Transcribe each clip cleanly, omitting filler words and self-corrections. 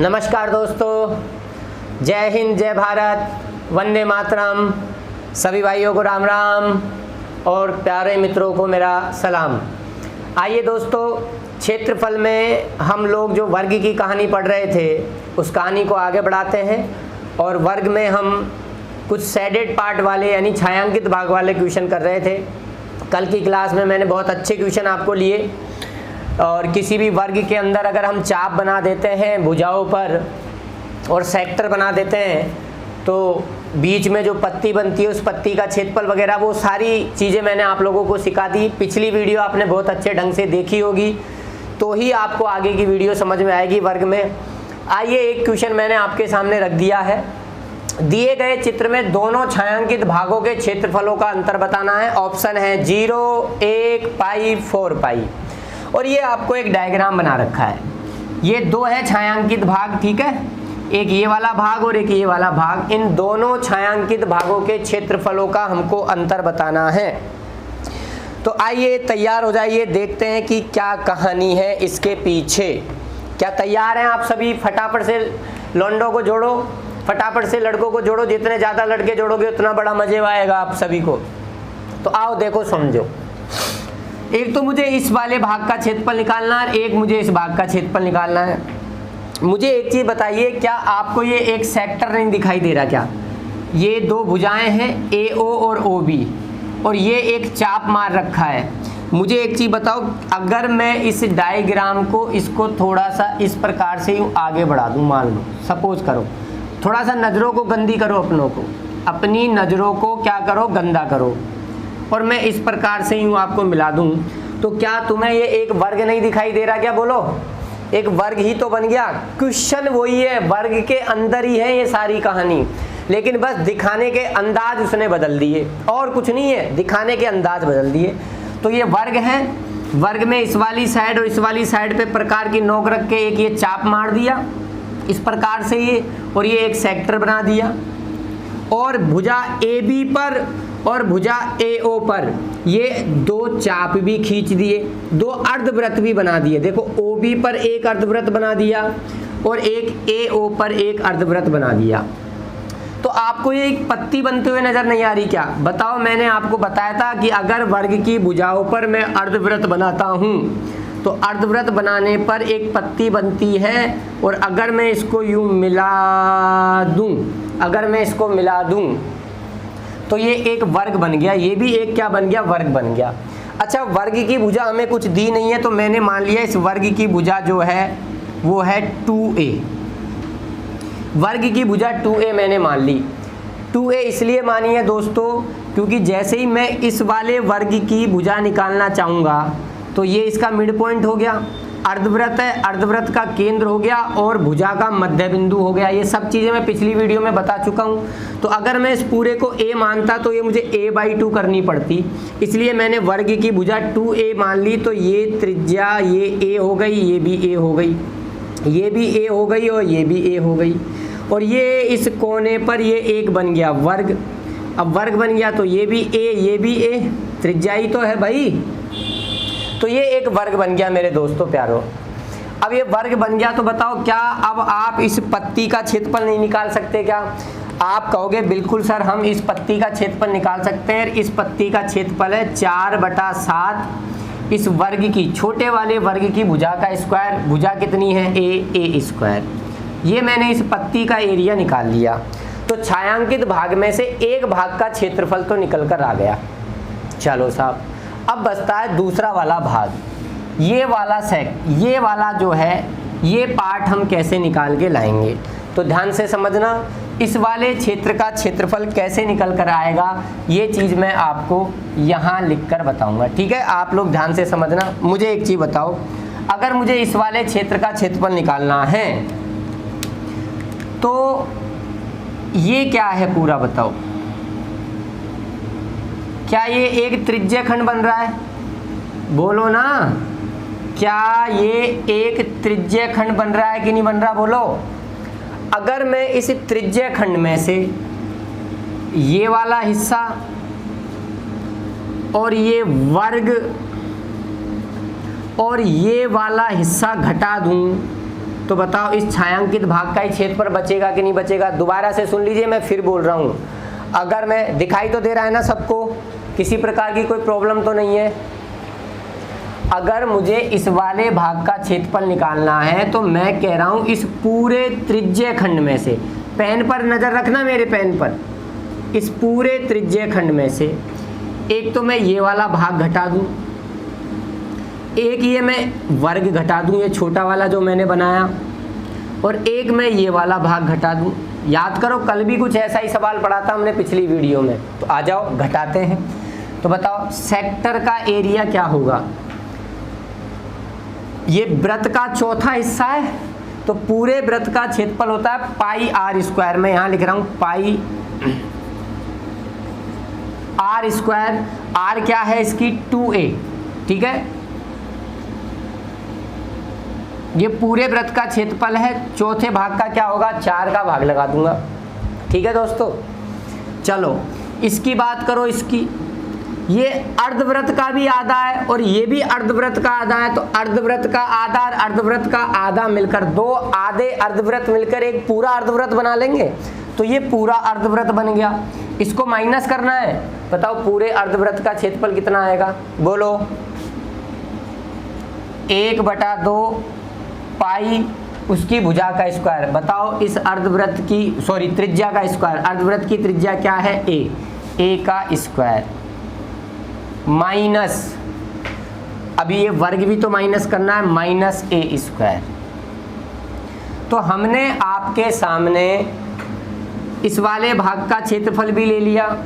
नमस्कार दोस्तों, जय हिंद, जय भारत, वंदे मातरम। सभी भाइयों को राम राम और प्यारे मित्रों को मेरा सलाम। आइए दोस्तों, क्षेत्रफल में हम लोग जो वर्ग की कहानी पढ़ रहे थे उस कहानी को आगे बढ़ाते हैं और वर्ग में हम कुछ शेडेड पार्ट वाले यानी छायांकित भाग वाले क्वेश्चन कर रहे थे। कल की क्लास में मैंने बहुत अच्छे क्वेश्चन आपको लिए और किसी भी वर्ग के अंदर अगर हम चाप बना देते हैं भुजाओं पर और सेक्टर बना देते हैं तो बीच में जो पत्ती बनती है उस पत्ती का क्षेत्रफल वगैरह वो सारी चीज़ें मैंने आप लोगों को सिखा दी। पिछली वीडियो आपने बहुत अच्छे ढंग से देखी होगी तो ही आपको आगे की वीडियो समझ में आएगी वर्ग में। आइए, एक क्वेश्चन मैंने आपके सामने रख दिया है। दिए गए चित्र में दोनों छायांकित भागों के क्षेत्रफलों का अंतर बताना है। ऑप्शन है 0, 1, पाई, 4 पाई। और ये आपको एक डायग्राम बना रखा है। ये दो है छायांकित भाग, ठीक है, एक ये वाला भाग और एक ये वाला भाग। इन दोनों छायांकित भागों के क्षेत्रफलों का हमको अंतर बताना है। तो आइए तैयार हो जाइए, देखते हैं कि क्या कहानी है इसके पीछे। क्या तैयार हैं आप सभी? फटाफट से लौंडों को जोड़ो, फटाफट से लड़कों को जोड़ो। जितने ज़्यादा लड़के जोड़ोगे उतना बड़ा मजे आएगा आप सभी को। तो आओ देखो, समझो। एक तो मुझे इस वाले भाग का क्षेत्रफल निकालना है, एक मुझे इस भाग का क्षेत्रफल निकालना है। मुझे एक चीज़ बताइए, क्या आपको ये एक सेक्टर नहीं दिखाई दे रहा? क्या ये दो भुजाएं हैं AO और OB और ये एक चाप मार रखा है। मुझे एक चीज़ बताओ, अगर मैं इस डायग्राम को इसको थोड़ा सा इस प्रकार से यूँ आगे बढ़ा दूँ, मान लो सपोज करो, थोड़ा सा नज़रों को गंदी करो, अपनी नज़रों को क्या करो, गंदा करो, और मैं इस प्रकार से यूँ आपको मिला दूँ, तो क्या तुम्हें ये एक वर्ग नहीं दिखाई दे रहा? क्या बोलो, एक वर्ग ही तो बन गया। क्वेश्चन वही है, वर्ग के अंदर ही है ये सारी कहानी, लेकिन बस दिखाने के अंदाज उसने बदल दिए और कुछ नहीं है, दिखाने के अंदाज बदल दिए। तो ये वर्ग है, वर्ग में इस वाली साइड और इस वाली साइड पे प्रकार की नोक रख के एक ये चाप मार दिया इस प्रकार से ये, और ये एक सेक्टर बना दिया, और भुजा AB पर और भुजा AO पर ये दो चाप भी खींच दिए, दो अर्धवृत्त भी बना दिए। देखो, OB पर एक अर्धवृत्त बना दिया और एक AO पर एक अर्धवृत्त बना दिया। तो आपको ये एक पत्ती बनते हुए नजर नहीं आ रही? क्या बताओ, मैंने आपको बताया था कि अगर वर्ग की भुजाओं पर मैं अर्धवृत्त बनाता हूँ तो अर्धवृत्त बनाने पर एक पत्ती बनती है, और अगर मैं इसको यूँ मिला दूँ, तो ये एक वर्ग बन गया। ये भी एक क्या बन गया? वर्ग बन गया। अच्छा, वर्ग की भुजा हमें कुछ दी नहीं है तो मैंने मान लिया इस वर्ग की भुजा जो है वो है 2a। वर्ग की भुजा 2a मैंने मान ली। 2a इसलिए मानी है दोस्तों क्योंकि जैसे ही मैं इस वाले वर्ग की भुजा निकालना चाहूँगा तो ये इसका मिड पॉइंट हो गया, अर्धवृत्त है, अर्धवृत्त का केंद्र हो गया और भुजा का मध्य बिंदु हो गया। ये सब चीज़ें मैं पिछली वीडियो में बता चुका हूँ। तो अगर मैं इस पूरे को a मानता तो ये मुझे a/2 करनी पड़ती, इसलिए मैंने वर्ग की भुजा 2a मान ली। तो ये त्रिज्या ये a हो गई, ये भी a हो गई, ये भी a हो गई और ये भी a हो गई, और ये इस कोने पर ये एक बन गया वर्ग। अब वर्ग बन गया तो ये भी a, ये भी a, त्रिज्या ही तो है भाई। तो ये एक वर्ग बन गया मेरे दोस्तों प्यारों। अब ये वर्ग बन गया तो बताओ, क्या अब आप इस पत्ती का क्षेत्रफल नहीं निकाल सकते? क्या आप कहोगे बिल्कुल सर, हम इस पत्ती का क्षेत्रफल निकाल सकते हैं। इस पत्ती का क्षेत्रफल है 4/7 इस वर्ग की, छोटे वाले वर्ग की भुजा का स्क्वायर। भुजा कितनी है? a square. ये मैंने इस पत्ती का एरिया निकाल लिया। तो छायांकित भाग में से एक भाग का क्षेत्रफल तो निकल कर आ गया। चलो साहब, अब बचता है दूसरा वाला भाग। ये वाला जो है ये पार्ट हम कैसे निकाल के लाएंगे? तो ध्यान से समझना, इस वाले क्षेत्र का क्षेत्रफल कैसे निकल कर आएगा ये चीज़ मैं आपको यहाँ लिख कर बताऊँगा, ठीक है? आप लोग ध्यान से समझना। मुझे एक चीज़ बताओ, अगर मुझे इस वाले क्षेत्र का क्षेत्रफल निकालना है तो ये क्या है पूरा बताओ? क्या ये एक त्रिज्य खंड बन रहा है? बोलो ना, क्या ये एक त्रिज्य खंड बन रहा है कि नहीं बन रहा? बोलो। अगर मैं इस त्रिज्य खंड में से ये वाला हिस्सा और ये वर्ग और ये वाला हिस्सा घटा दूं तो बताओ इस छायांकित भाग का ही क्षेत्रफल बचेगा कि नहीं बचेगा। दोबारा से सुन लीजिए, मैं फिर बोल रहा हूँ। अगर मैं, दिखाई तो दे रहा है ना सबको, किसी प्रकार की कोई प्रॉब्लम तो नहीं है। अगर मुझे इस वाले भाग का क्षेत्रफल निकालना है तो मैं कह रहा हूँ इस पूरे त्रिज्यीय खंड में से, पेन पर नज़र रखना, मेरे पेन पर, इस पूरे त्रिज्यीय खंड में से एक तो मैं ये वाला भाग घटा दूँ, एक ये मैं वर्ग घटा दूँ, ये छोटा वाला जो मैंने बनाया, और एक मैं ये वाला भाग घटा दूँ। याद करो, कल भी कुछ ऐसा ही सवाल पढ़ा था हमने पिछली वीडियो में। तो आ जाओ घटाते हैं। तो बताओ सेक्टर का एरिया क्या होगा। ये वृत्त का चौथा हिस्सा है, तो पूरे वृत्त का क्षेत्रफल होता है पाई आर स्क्वायर। मैं यहां लिख रहा हूं पाई आर स्क्वायर। आर क्या है इसकी, 2a, ठीक है। ये पूरे वृत्त का क्षेत्रफल है, चौथे भाग का क्या होगा, 4 का भाग लगा दूंगा, ठीक है दोस्तों। चलो इसकी बात करो, इसकी, ये अर्धवृत्त का भी आधा है और ये भी अर्धवृत्त का आधा है, तो अर्धवृत्त का आधा और अर्धवृत्त का आधा मिलकर, दो आधे अर्धवृत्त मिलकर एक पूरा अर्धवृत्त बना लेंगे। तो ये पूरा अर्धवृत्त बन गया। इसको माइनस करना है, बताओ पूरे अर्धवृत्त का क्षेत्रफल कितना आएगा, बोलो। 1/2 पाई उसकी भुजा का स्क्वायर। बताओ इस अर्धवृत्त की, सॉरी त्रिज्या का स्क्वायर, अर्धवृत्त की त्रिज्या क्या है, a का स्क्वायर माइनस, अभी ये वर्ग भी तो माइनस करना है, माइनस a स्क्वायर। तो हमने आपके सामने इस वाले भाग का क्षेत्रफल भी ले लिया,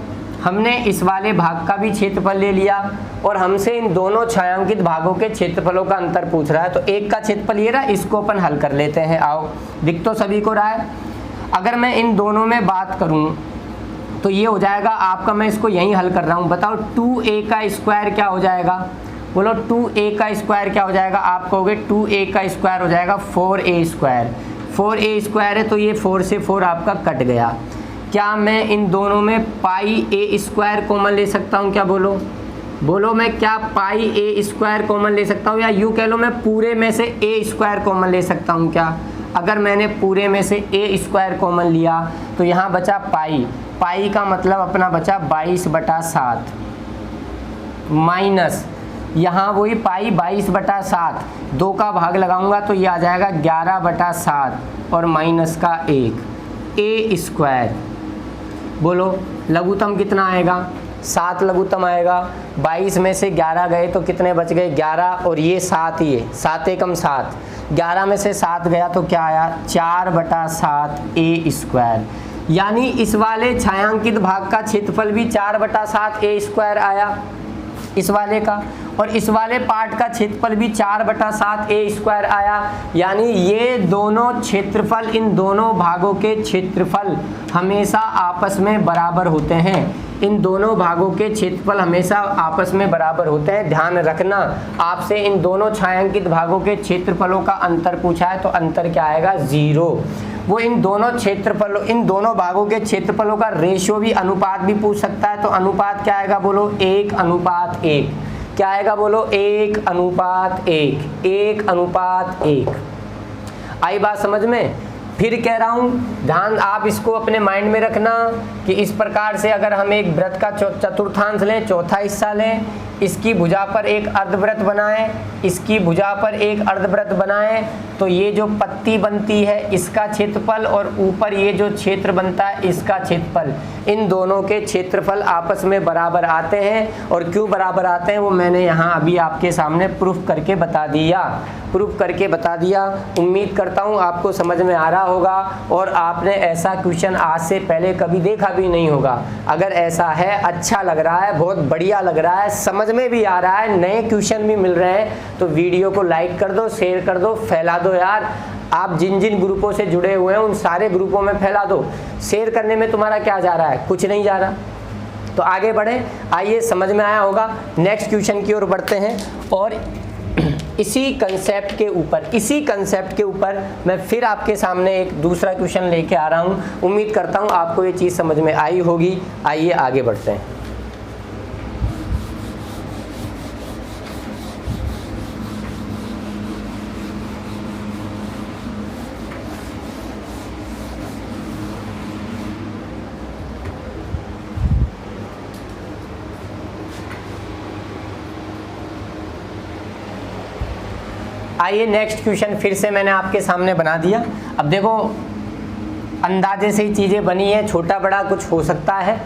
हमने इस वाले भाग का भी क्षेत्रफल ले लिया, और हमसे इन दोनों छायांकित भागों के क्षेत्रफलों का अंतर पूछ रहा है। तो एक का क्षेत्रफल ये रहा, इसको अपन हल कर लेते हैं। आओ, दिख तो सभी को रहा है। अगर मैं इन दोनों में बात करूं तो ये हो जाएगा आपका, मैं इसको यहीं हल कर रहा हूं। बताओ 2a का स्क्वायर क्या हो जाएगा, बोलो 2a का स्क्वायर क्या हो जाएगा। आप कहोगे 2a का स्क्वायर हो जाएगा 4a स्क्वायर। 4a स्क्वायर है तो ये 4 से 4 आपका कट गया। क्या मैं इन दोनों में पाई a स्क्वायर कॉमन ले सकता हूं, क्या बोलो, बोलो मैं क्या पाई a स्क्वायर कॉमन ले सकता हूं, या यूँ कह लो मैं पूरे में से a स्क्वायर कॉमन ले सकता हूं क्या। अगर मैंने पूरे में से a स्क्वायर कॉमन लिया तो यहाँ बचा पाई, पाई का मतलब अपना बचा 22/7 माइनस, यहाँ वही पाई 22/7, 2 का भाग लगाऊंगा तो ये आ जाएगा 11/7 और माइनस का 1 a स्क्वायर। बोलो लघुत्तम कितना आएगा, 7 लघुत्तम आएगा। 22 में से 11 गए तो कितने बच गए, 11, और ये 7, ये 7 एकम 7, 11 में से 7 गया तो क्या आया, 4/7 a स्क्वायर। यानी इस वाले छायांकित भाग का क्षेत्रफल भी 4/7 a स्क्वायर आया इस वाले का, और इस वाले पार्ट का क्षेत्रफल भी 4/7 a स्क्वायर आया। यानी ये दोनों क्षेत्रफल, इन दोनों भागों के क्षेत्रफल हमेशा आपस में बराबर होते हैं। इन दोनों भागों के क्षेत्रफल हमेशा आपस में बराबर होते हैं। ध्यान रखना, आपसे इन दोनों छायांकित भागों के क्षेत्रफलों का अंतर पूछा है तो अंतर क्या आएगा, 0। वो इन दोनों क्षेत्रफलों, इन दोनों भागों के क्षेत्रफलों का रेशियो भी, अनुपात भी पूछ सकता है। तो अनुपात क्या आएगा, बोलो 1:1। क्या आएगा, बोलो 1:1, 1:1। आई बात समझ में। फिर कह रहा हूँ, ध्यान आप इसको अपने माइंड में रखना कि इस प्रकार से अगर हम एक वृत्त का चतुर्थांश लें, चौथा हिस्सा लें, इसकी भुजा पर एक अर्धवृत्त बनाएं, इसकी भुजा पर एक अर्धवृत्त बनाएं, तो ये जो पत्ती बनती है इसका क्षेत्रफल और ऊपर ये जो क्षेत्र बनता है इसका क्षेत्रफल, इन दोनों के क्षेत्रफल आपस में बराबर आते हैं। और क्यों बराबर आते हैं वो मैंने यहाँ अभी आपके सामने प्रूफ करके बता दिया। उम्मीद करता हूँ आपको समझ में आ रहा होगा और आपने ऐसा क्वेश्चन आज से पहले कभी देखा भी नहीं होगा। अगर ऐसा है, अच्छा लग रहा है, बहुत बढ़िया लग रहा है, समझ में भी आ रहा है, नए क्वेश्चन भी मिल रहे हैं, तो वीडियो को लाइक कर दो, शेयर कर दो, फैला दो यार। आप जिन जिन ग्रुपों से जुड़े हुए हैं उन सारे ग्रुपों में फैला दो। शेयर करने में तुम्हारा क्या जा रहा है, कुछ नहीं जा रहा। तो आगे बढ़े, आइए, समझ में आया होगा। नेक्स्ट क्वेश्चन की ओर बढ़ते हैं और इसी कंसेप्ट के ऊपर मैं फिर आपके सामने एक दूसरा क्वेश्चन लेके आ रहा हूँ। उम्मीद करता हूँ आपको ये चीज़ समझ में आई होगी। आइए आगे बढ़ते हैं। आइए नेक्स्ट क्वेश्चन फिर से मैंने आपके सामने बना दिया। अब देखो अंदाजे से ही चीज़ें बनी है, छोटा बड़ा कुछ हो सकता है,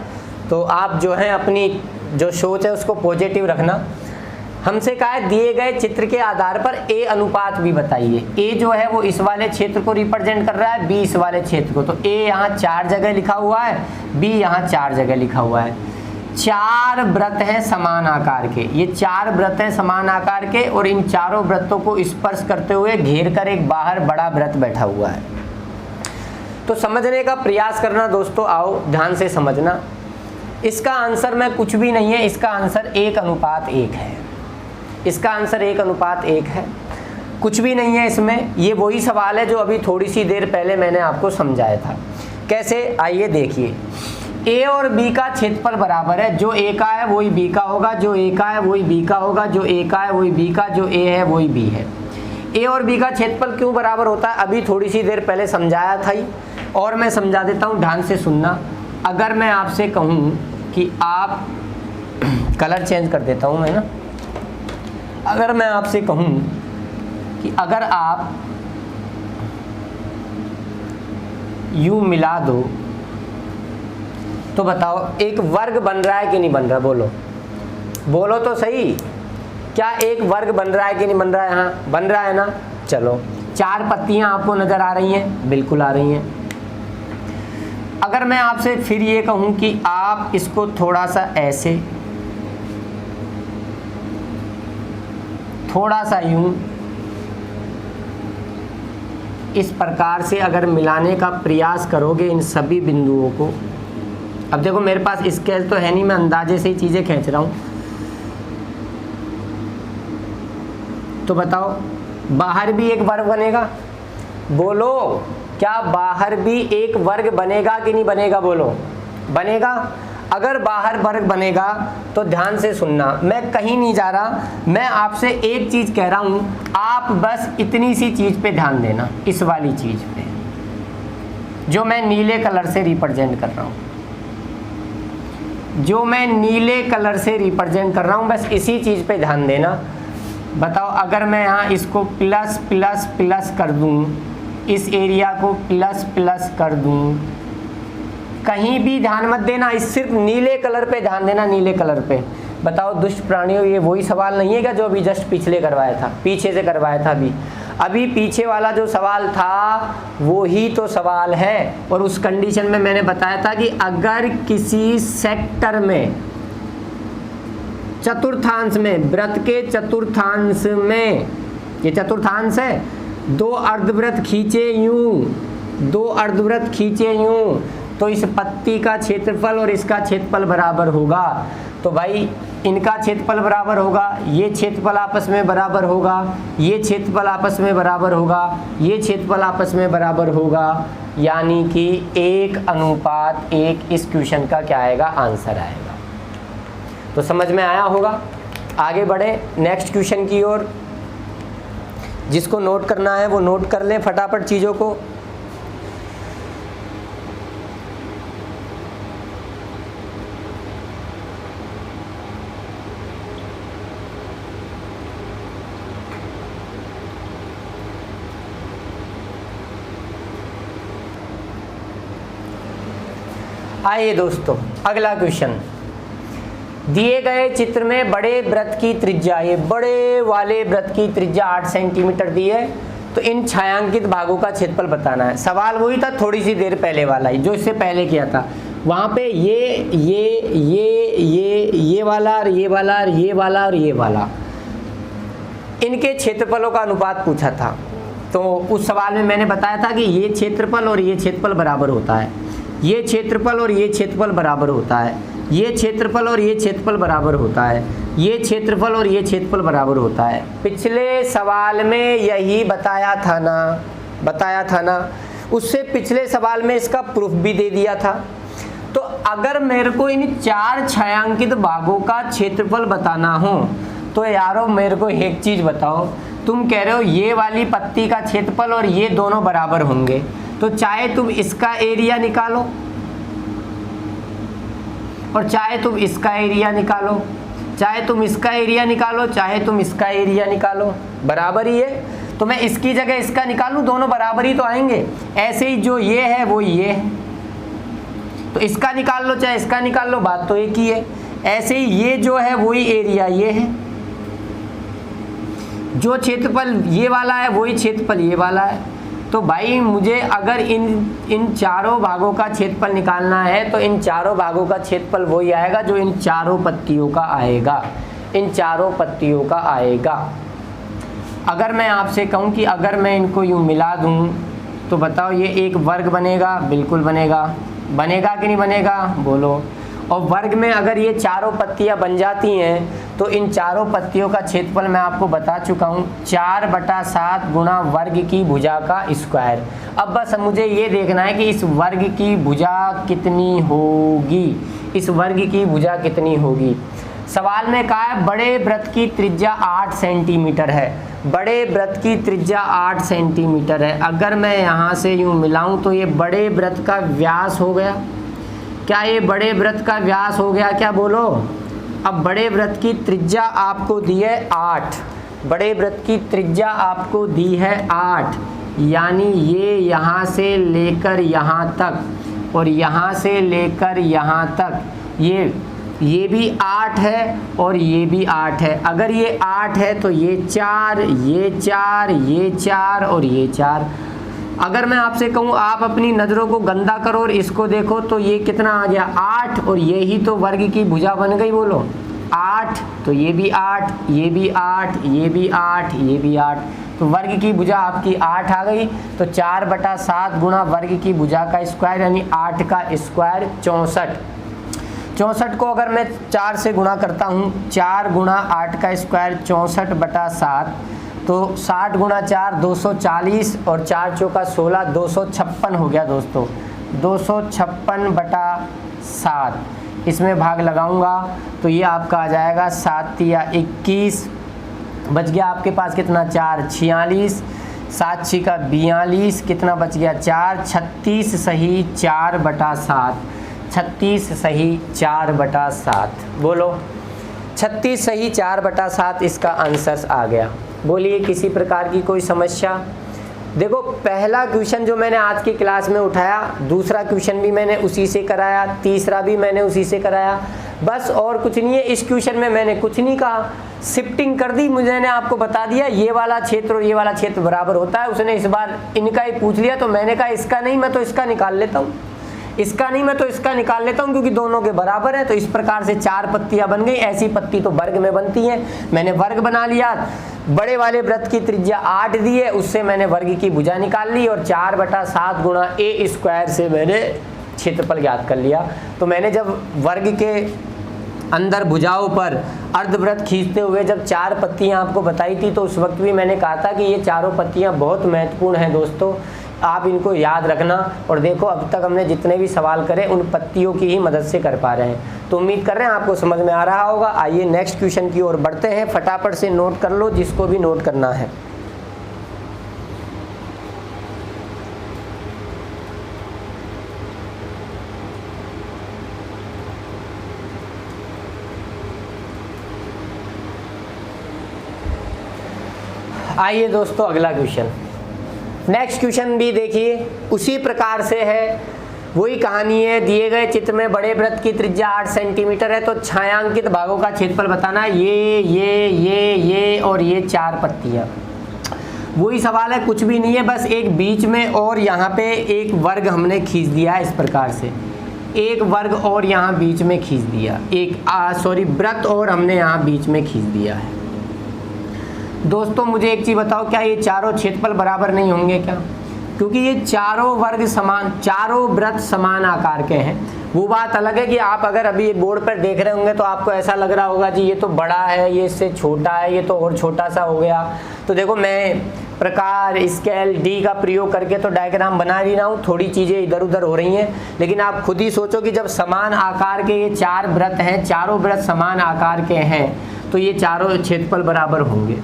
तो आप जो है अपनी जो सोच है उसको पॉजिटिव रखना। हमसे कहा है दिए गए चित्र के आधार पर ए अनुपात भी बताइए। ए जो है वो इस वाले क्षेत्र को रिप्रेजेंट कर रहा है, बी इस वाले क्षेत्र को, तो ए यहाँ 4 जगह लिखा हुआ है, बी यहाँ 4 जगह लिखा हुआ है। 4 वृत्त हैं समान आकार के, ये 4 वृत्त हैं समान आकार के, और इन चारों वृत्तों को स्पर्श करते हुए घेर कर एक बाहर बड़ा वृत्त बैठा हुआ है। तो समझने का प्रयास करना दोस्तों, आओ ध्यान से समझना। इसका आंसर में कुछ भी नहीं है, इसका आंसर 1:1 है। इसका आंसर 1:1 है, कुछ भी नहीं है इसमें। ये वही सवाल है जो अभी थोड़ी सी देर पहले मैंने आपको समझाया था। कैसे, आइए देखिए। ए और बी का क्षेत्रफल बराबर है, जो ए का है वही बी का होगा, जो ए का है वही बी का होगा, जो ए का है वही बी का, जो ए है वही बी है। ए और बी का क्षेत्रफल क्यों बराबर होता है, अभी थोड़ी सी देर पहले समझाया था ही, और मैं समझा देता हूँ, ध्यान से सुनना। अगर मैं आपसे कहूँ कि आप कलर चेंज कर देता हूँ मैं ना, अगर मैं आपसे कहूँ कि अगर आप यूं मिला दो तो बताओ एक वर्ग बन रहा है कि नहीं बन रहा, बोलो बोलो तो सही। क्या एक वर्ग बन रहा है कि नहीं बन रहा है, हाँ बन रहा है ना। चलो 4 पत्तियां आपको नजर आ रही हैं, बिल्कुल आ रही हैं। अगर मैं आपसे फिर ये कहूं कि आप इसको थोड़ा सा ऐसे, थोड़ा सा यूं, इस प्रकार से अगर मिलाने का प्रयास करोगे इन सभी बिंदुओं को। अब देखो मेरे पास स्केल तो है नहीं, मैं अंदाजे से ही चीज़ें खींच रहा हूँ। तो बताओ बाहर भी एक वर्ग बनेगा, बोलो क्या बाहर भी एक वर्ग बनेगा कि नहीं बनेगा, बोलो बनेगा। अगर बाहर वर्ग बनेगा तो ध्यान से सुनना, मैं कहीं नहीं जा रहा, मैं आपसे एक चीज़ कह रहा हूँ, आप बस इतनी सी चीज़ पे ध्यान देना, इस वाली चीज़ पे जो मैं नीले कलर से रिप्रेजेंट कर रहा हूँ, जो मैं नीले कलर से रिप्रेजेंट कर रहा हूँ, बस इसी चीज़ पे ध्यान देना। बताओ अगर मैं यहाँ इसको प्लस प्लस प्लस कर दूँ, इस एरिया को प्लस प्लस कर दूँ, कहीं भी ध्यान मत देना, इस सिर्फ नीले कलर पे ध्यान देना, नीले कलर पे। बताओ दुष्ट प्राणियों, ये वही सवाल नहीं है क्या जो अभी जस्ट पिछले करवाया था, पीछे से करवाया था अभी पीछे वाला जो सवाल था वो ही तो सवाल है। और उस कंडीशन में मैंने बताया था कि अगर किसी सेक्टर में चतुर्थांश में, वृत्त के चतुर्थांश में, ये चतुर्थांश है, 2 अर्धवृत्त खींचे यूं, 2 अर्धवृत्त खींचे यूं, तो इस पत्ती का क्षेत्रफल और इसका क्षेत्रफल बराबर होगा। तो भाई इनका क्षेत्रफल बराबर होगा, ये क्षेत्रफल आपस में बराबर होगा, ये क्षेत्रफल आपस में बराबर होगा, ये क्षेत्रफल आपस में बराबर होगा, यानी कि 1:1 इस क्वेश्चन का क्या आएगा, आंसर आएगा। तो समझ में आया होगा। आगे बढ़े नेक्स्ट क्वेश्चन की ओर। जिसको नोट करना है वो नोट कर लें फटाफट चीज़ों को। आइए दोस्तों अगला क्वेश्चन। दिए गए चित्र में बड़े वृत्त की त्रिज्या, ये बड़े वाले वृत्त की त्रिज्या 8 सेंटीमीटर दी है, तो इन छायांकित भागों का क्षेत्रफल बताना है। सवाल वही था थोड़ी सी देर पहले वाला ही जो इससे पहले किया था। वहाँ पे ये वाला और ये वाला और ये वाला और ये वाला, इनके क्षेत्रफलों का अनुपात पूछा था। तो उस सवाल में मैंने बताया था कि ये क्षेत्रफल और ये क्षेत्रफल बराबर होता है, ये क्षेत्रफल और ये क्षेत्रफल बराबर होता है, ये क्षेत्रफल और ये क्षेत्रफल बराबर होता है, ये क्षेत्रफल और ये क्षेत्रफल बराबर होता है। पिछले सवाल में यही बताया था ना, उससे पिछले सवाल में इसका प्रूफ भी दे दिया था। तो अगर मेरे को इन 4 छायांकित भागों का क्षेत्रफल बताना हो तो यारो मेरे को एक चीज़ बताओ, तुम कह रहे हो ये वाली पत्ती का क्षेत्रफल और ये दोनों बराबर होंगे, तो चाहे तुम इसका एरिया निकालो और चाहे तुम इसका एरिया निकालो, चाहे तुम इसका एरिया निकालो, चाहे तुम इसका एरिया निकालो, बराबर ही है। तो मैं इसकी जगह इसका निकालूं, दोनों बराबर ही तो आएंगे। ऐसे ही जो ये है वो ये है, तो इसका निकाल लो चाहे इसका निकाल लो, बात तो एक ही है। ऐसे ही ये जो है वही एरिया ये है, जो क्षेत्रफल ये वाला है वही क्षेत्रफल ये वाला है। तो भाई मुझे अगर इन चारों भागों का क्षेत्रफल निकालना है तो इन चारों भागों का क्षेत्रफल वही आएगा जो इन चारों पत्तियों का आएगा, इन चारों पत्तियों का आएगा। अगर मैं आपसे कहूँ कि अगर मैं इनको यूँ मिला दूँ तो बताओ ये एक वर्ग बनेगा? बिल्कुल बनेगा। बनेगा कि नहीं बनेगा? बोलो। और वर्ग में अगर ये चारों पत्तियां बन जाती हैं तो इन चारों पत्तियों का क्षेत्रफल मैं आपको बता चुका हूँ 4/7 गुणा वर्ग की भुजा का स्क्वायर। अब बस मुझे ये देखना है कि इस वर्ग की भुजा कितनी होगी, इस वर्ग की भुजा कितनी होगी। सवाल में कहा है बड़े वृत्त की त्रिज्या 8 सेंटीमीटर है, बड़े वृत्त की त्रिज्या 8 सेंटीमीटर है। अगर मैं यहाँ से यूँ मिलाऊँ तो ये बड़े वृत्त का व्यास हो गया। क्या ये बड़े वृत्त का व्यास हो गया? क्या बोलो। अब बड़े वृत्त की त्रिज्या आपको दी है 8, बड़े वृत्त की त्रिज्या आपको दी है 8, यानी ये यहाँ से लेकर यहाँ तक और यहाँ से लेकर यहाँ तक ये भी 8 है और ये भी 8 है। अगर ये 8 है तो ये 4, ये 4, ये 4 और ये 4। अगर मैं आपसे कहूँ आप अपनी नज़रों को गंदा करो और इसको देखो तो ये कितना आ गया? 8, और ये ही तो वर्ग की भुजा बन गई। बोलो 8, तो ये भी 8, ये भी 8, ये भी 8, ये भी 8, तो वर्ग की भुजा आपकी 8 आ गई। तो 4/7 गुणा वर्ग की भुजा का स्क्वायर यानी 8 का स्क्वायर 64। 64 को अगर मैं 4 से गुणा करता हूँ, 4 गुणा 8 का स्क्वायर 64/7, तो 60 गुणा 4 240 और 4 चौका 16 256 हो गया दोस्तों। 256/7 इसमें भाग लगाऊंगा तो ये आपका आ जाएगा 7 या 21, बच गया आपके पास कितना? 4 46, 7 6 का 42, कितना बच गया? 4 36 सही 4/7, 36 सही 4/7। बोलो 36 सही 4/7 इसका आंसर आ गया। बोलिए किसी प्रकार की कोई समस्या? देखो पहला क्वेश्चन जो मैंने आज की क्लास में उठाया, दूसरा क्वेश्चन भी मैंने उसी से कराया, तीसरा भी मैंने उसी से कराया, बस और कुछ नहीं है। इस क्वेश्चन में मैंने कुछ नहीं कहा, शिफ्टिंग कर दी। मैंने आपको बता दिया ये वाला क्षेत्र और ये वाला क्षेत्र बराबर होता है। उसने इस बार इनका ही पूछ लिया तो मैंने कहा इसका नहीं, मैं तो इसका निकाल लेता हूँ, इसका नहीं मैं तो इसका निकाल लेता हूँ क्योंकि दोनों के बराबर है। तो इस प्रकार से 4 पत्तियां बन गई। ऐसी पत्ती तो वर्ग में बनती है। मैंने वर्ग बना लिया, बड़े वाले वृत्त की त्रिज्या 8 दी है, उससे मैंने वर्ग की भुजा निकाल ली और 4/7 गुणा a स्क्वायर से मैंने क्षेत्रफल ज्ञात कर लिया। तो मैंने जब वर्ग के अंदर भुजाओं पर अर्धवृत्त खींचते हुए जब 4 पत्तियां आपको बताई थी तो उस वक्त भी मैंने कहा था कि ये चारों पत्तियां बहुत महत्वपूर्ण हैं दोस्तों, आप इनको याद रखना। और देखो अब तक हमने जितने भी सवाल करे उन पत्तियों की ही मदद से कर पा रहे हैं। तो उम्मीद कर रहे हैं आपको समझ में आ रहा होगा। आइए नेक्स्ट क्वेश्चन की ओर बढ़ते हैं। फटाफट से नोट कर लो जिसको भी नोट करना है। आइए दोस्तों अगला क्वेश्चन, नेक्स्ट क्वेश्चन भी देखिए उसी प्रकार से है, वही कहानी है। दिए गए चित्र में बड़े वृत्त की त्रिज्या 8 सेंटीमीटर है तो छायांकित भागों का क्षेत्रफल बताना है। ये और ये 4 पत्तियां। वही सवाल है, कुछ भी नहीं है, बस एक बीच में और यहाँ पे एक वर्ग हमने खींच दिया है। इस प्रकार से एक वर्ग और यहाँ बीच में खींच दिया, वृत्त और हमने यहाँ बीच में खींच दिया है। दोस्तों मुझे एक चीज़ बताओ, क्या ये चारों क्षेत्रफल बराबर नहीं होंगे क्या? क्योंकि ये चारों वृत्त समान आकार के हैं। वो बात अलग है कि आप अगर अभी ये बोर्ड पर देख रहे होंगे तो आपको ऐसा लग रहा होगा जी ये तो बड़ा है, ये इससे छोटा है, ये तो और छोटा सा हो गया। तो देखो मैं प्रकार स्केल डी का प्रयोग करके तो डायग्राम बना ही रहा हूँ, थोड़ी चीज़ें इधर उधर हो रही हैं, लेकिन आप खुद ही सोचो कि जब समान आकार के ये 4 वृत्त हैं, चारों वृत्त समान आकार के हैं तो ये चारों क्षेत्रफल बराबर होंगे।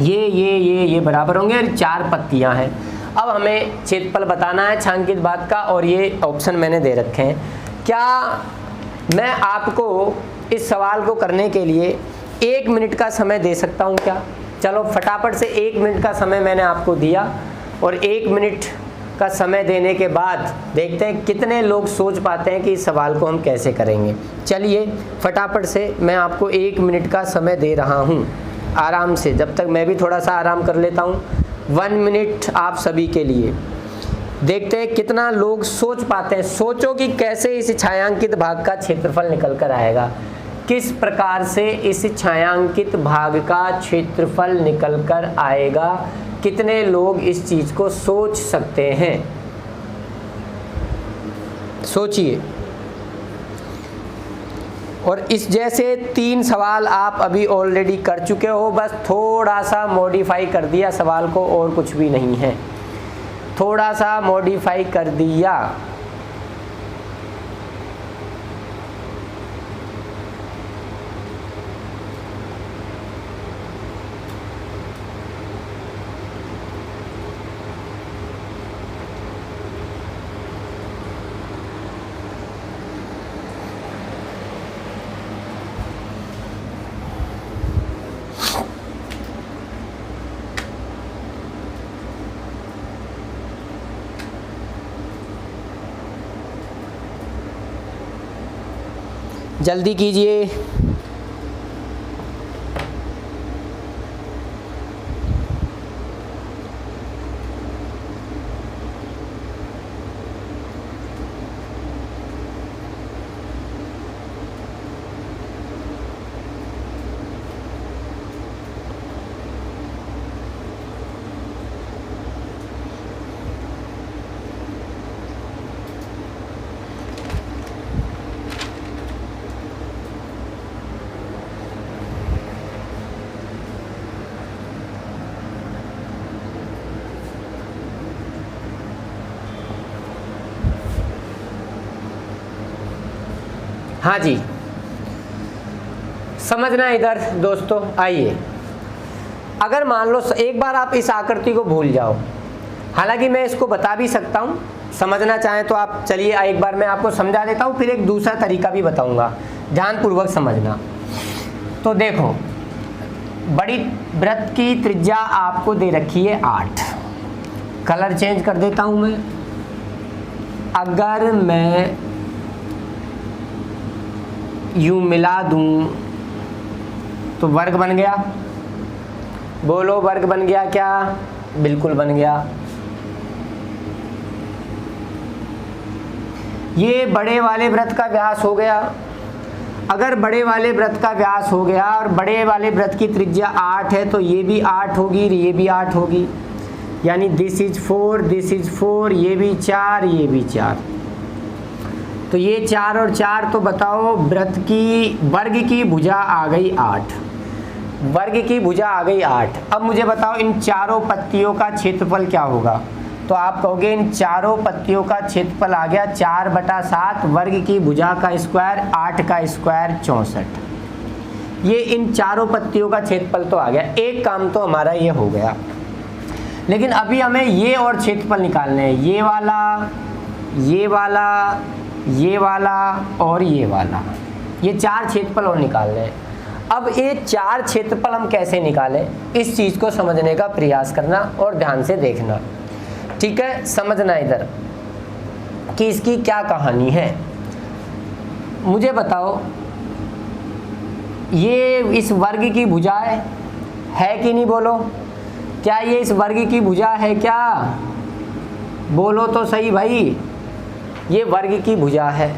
ये बराबर होंगे और 4 पत्तियां हैं। अब हमें क्षेत्रफल बताना है छायांकित भाग का और ये ऑप्शन मैंने दे रखे हैं। क्या मैं आपको इस सवाल को करने के लिए 1 मिनट का समय दे सकता हूं? क्या चलो फटाफट से 1 मिनट का समय मैंने आपको दिया, और 1 मिनट का समय देने के बाद देखते हैं कितने लोग सोच पाते हैं कि इस सवाल को हम कैसे करेंगे। चलिए फटाफट से मैं आपको 1 मिनट का समय दे रहा हूँ, आराम से, जब तक मैं भी थोड़ा सा आराम कर लेता हूँ। 1 मिनट आप सभी के लिए। देखते हैं कितना लोग सोच पाते हैं। सोचो कि कैसे इस छायांकित भाग का क्षेत्रफल निकल कर आएगा, किस प्रकार से इस छायांकित भाग का क्षेत्रफल निकल कर आएगा। कितने लोग इस चीज को सोच सकते हैं, सोचिए। और इस जैसे 3 सवाल आप अभी ऑलरेडी कर चुके हो, बस थोड़ा सा मॉडिफाई कर दिया सवाल को, और कुछ भी नहीं है, थोड़ा सा मॉडिफाई कर दिया। जल्दी कीजिए। हाँ जी, समझना इधर दोस्तों। आइए, अगर मान लो एक बार आप इस आकृति को भूल जाओ, हालांकि मैं इसको बता भी सकता हूँ, समझना चाहें तो आप। चलिए एक बार मैं आपको समझा देता हूँ, फिर एक दूसरा तरीका भी बताऊँगा, ध्यानपूर्वक समझना। तो देखो, बड़ी वृत्त की त्रिज्या आपको दे रखी है 8। कलर चेंज कर देता हूँ मैं। अगर मैं यूं मिला दूं तो वर्ग बन गया। बोलो, वर्ग बन गया क्या? बिल्कुल बन गया। ये बड़े वाले वृत्त का व्यास हो गया। अगर बड़े वाले वृत्त का व्यास हो गया और बड़े वाले वृत्त की त्रिज्या 8 है, तो ये भी 8 होगी, ये भी 8 होगी। यानी दिस इज 4, दिस इज 4, ये भी 4, ये भी 4। तो ये 4 और 4, तो बताओ वृत्त की वर्ग की भुजा आ गई 8। वर्ग की भुजा आ गई 8। अब मुझे बताओ इन चारों पत्तियों का क्षेत्रफल क्या होगा? तो आप कहोगे इन चारों पत्तियों का क्षेत्रफल आ गया 4/7, वर्ग की भुजा का स्क्वायर 8 का स्क्वायर 64। ये इन चारों पत्तियों का क्षेत्रफल तो आ गया। एक काम तो हमारा ये हो गया, लेकिन अभी हमें ये और क्षेत्रफल निकालने हैं। ये वाला, ये वाला, ये वाला और ये वाला, ये 4 क्षेत्रफल और निकालने हैं। अब ये 4 क्षेत्रफल हम कैसे निकालें, इस चीज़ को समझने का प्रयास करना और ध्यान से देखना, ठीक है? समझना इधर कि इसकी क्या कहानी है। मुझे बताओ, ये इस वर्ग की भुजा है कि नहीं? बोलो, क्या ये इस वर्ग की भुजा है क्या? बोलो तो सही भाई। ये वर्ग की भुजा है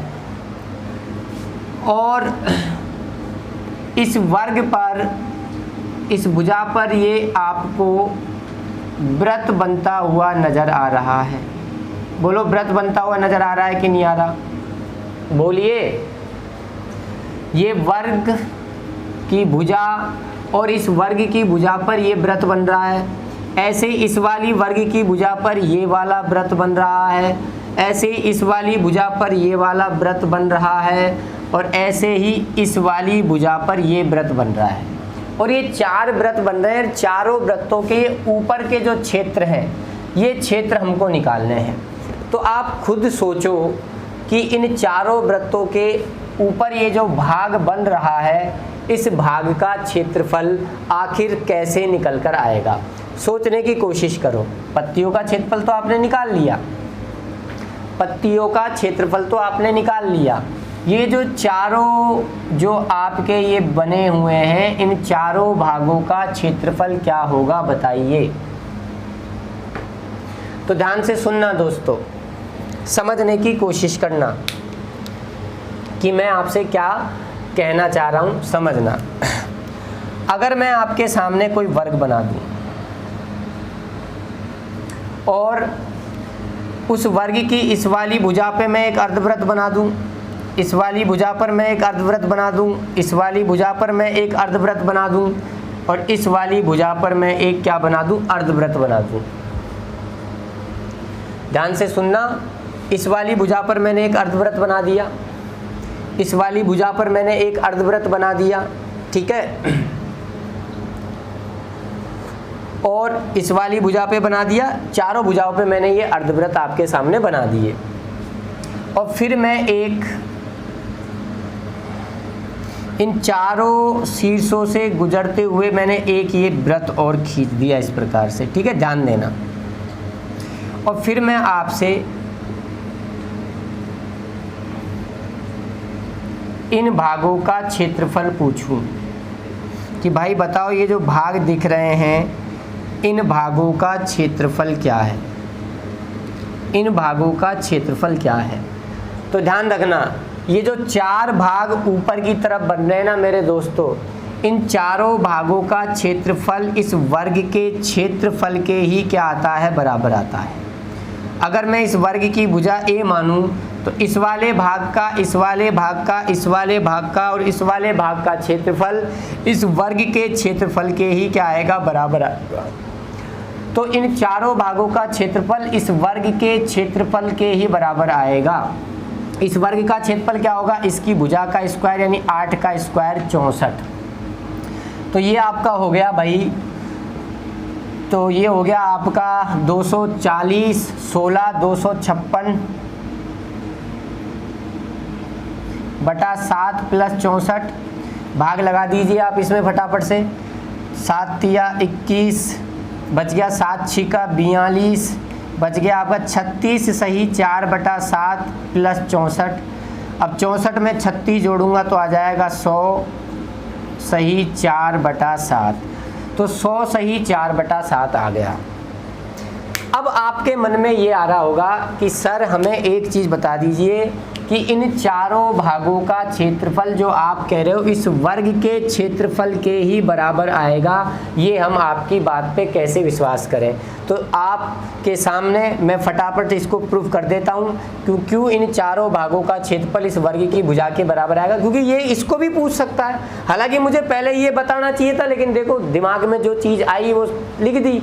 और इस वर्ग पर, इस भुजा पर ये आपको वृत्त बनता हुआ नजर आ रहा है। बोलो, वृत्त बनता हुआ नजर आ रहा है कि नहीं आ रहा? बोलिए। ये वर्ग की भुजा और इस वर्ग की भुजा पर ये वृत्त बन रहा है। ऐसे इस वाली वर्ग की भुजा पर ये वाला वृत्त बन रहा है। ऐसे ही इस वाली भुजा पर ये वाला वृत्त बन रहा है और ऐसे ही इस वाली भुजा पर ये वृत्त बन रहा है। और ये 4 वृत्त बन रहे हैं। चारों वृत्तों के ऊपर के जो क्षेत्र हैं, ये क्षेत्र हमको निकालने हैं। तो आप खुद सोचो कि इन चारों वृत्तों के ऊपर ये जो भाग बन रहा है, इस भाग का क्षेत्रफल आखिर कैसे निकल कर आएगा। सोचने की कोशिश करो। पत्तियों का क्षेत्रफल तो आपने निकाल लिया, पत्तियों का क्षेत्रफल तो आपने निकाल लिया। ये जो चारों जो आपके ये बने हुए हैं, इन चारों भागों का क्षेत्रफल क्या होगा बताइए। तो ध्यान से सुनना दोस्तों, समझने की कोशिश करना कि मैं आपसे क्या कहना चाह रहा हूँ, समझना। अगर मैं आपके सामने कोई वर्ग बना दूँ और उस वर्ग की इस वाली भुजा पे मैं एक अर्धवृत्त बना दूँ, इस वाली भुजा पर मैं एक अर्धवृत्त बना दूँ, इस वाली भुजा पर मैं एक अर्धवृत्त बना दूँ और इस वाली भुजा पर मैं एक क्या बना दूँ, अर्धवृत्त बना दूँ। ध्यान से सुनना, इस वाली भुजा पर मैंने एक अर्धवृत्त बना दिया, इस वाली भुजा पर मैंने एक अर्धवृत्त बना दिया, ठीक है, और इस वाली भुजा पे बना दिया, चारों भुजाओं पे मैंने ये अर्धवृत्त आपके सामने बना दिए। और फिर मैं एक इन चारों शीर्षों से गुजरते हुए मैंने एक ये वृत्त और खींच दिया इस प्रकार से, ठीक है, ध्यान देना। और फिर मैं आपसे इन भागों का क्षेत्रफल पूछूं कि भाई बताओ ये जो भाग दिख रहे हैं, इन भागों का क्षेत्रफल क्या है, इन भागों का क्षेत्रफल क्या है। तो ध्यान रखना, ये जो चार भाग ऊपर की तरफ बन रहे हैं ना मेरे दोस्तों, इन चारों भागों का क्षेत्रफल इस वर्ग के क्षेत्रफल के ही क्या आता है, बराबर आता है। अगर मैं इस वर्ग की भुजा ए मानूं तो इस वाले भाग का, इस वाले भाग का, इस वाले भाग का और इस वाले भाग का क्षेत्रफल इस वर्ग के क्षेत्रफल के ही क्या आएगा, बराबर आएगा। तो इन चारों भागों का क्षेत्रफल इस वर्ग के क्षेत्रफल के ही बराबर आएगा। इस वर्ग का क्षेत्रफल क्या होगा, इसकी भुजा का स्क्वायर यानी 8 का स्क्वायर 64। तो ये आपका हो गया भाई, तो ये हो गया आपका 240, 16, 256 बटा 7 प्लस 64। भाग लगा दीजिए आप इसमें फटाफट से, 7 तिया 21, बच गया 7 छिका 42, बच गया आपका 36 सही 4 बटा 7 प्लस 64। अब 64 में 36 जोड़ूंगा तो आ जाएगा 100 सही 4 बटा 7। तो 100 सही 4 बटा 7 आ गया। अब आपके मन में ये आ रहा होगा कि सर हमें एक चीज़ बता दीजिए कि इन चारों भागों का क्षेत्रफल जो आप कह रहे हो इस वर्ग के क्षेत्रफल के ही बराबर आएगा, ये हम आपकी बात पे कैसे विश्वास करें। तो आपके सामने मैं फटाफट इसको प्रूफ कर देता हूँ क्यों इन चारों भागों का क्षेत्रफल इस वर्ग की भुजा के बराबर आएगा, क्योंकि ये इसको भी पूछ सकता है। हालांकि मुझे पहले ये बताना चाहिए था, लेकिन देखो दिमाग में जो चीज़ आई वो लिख दी।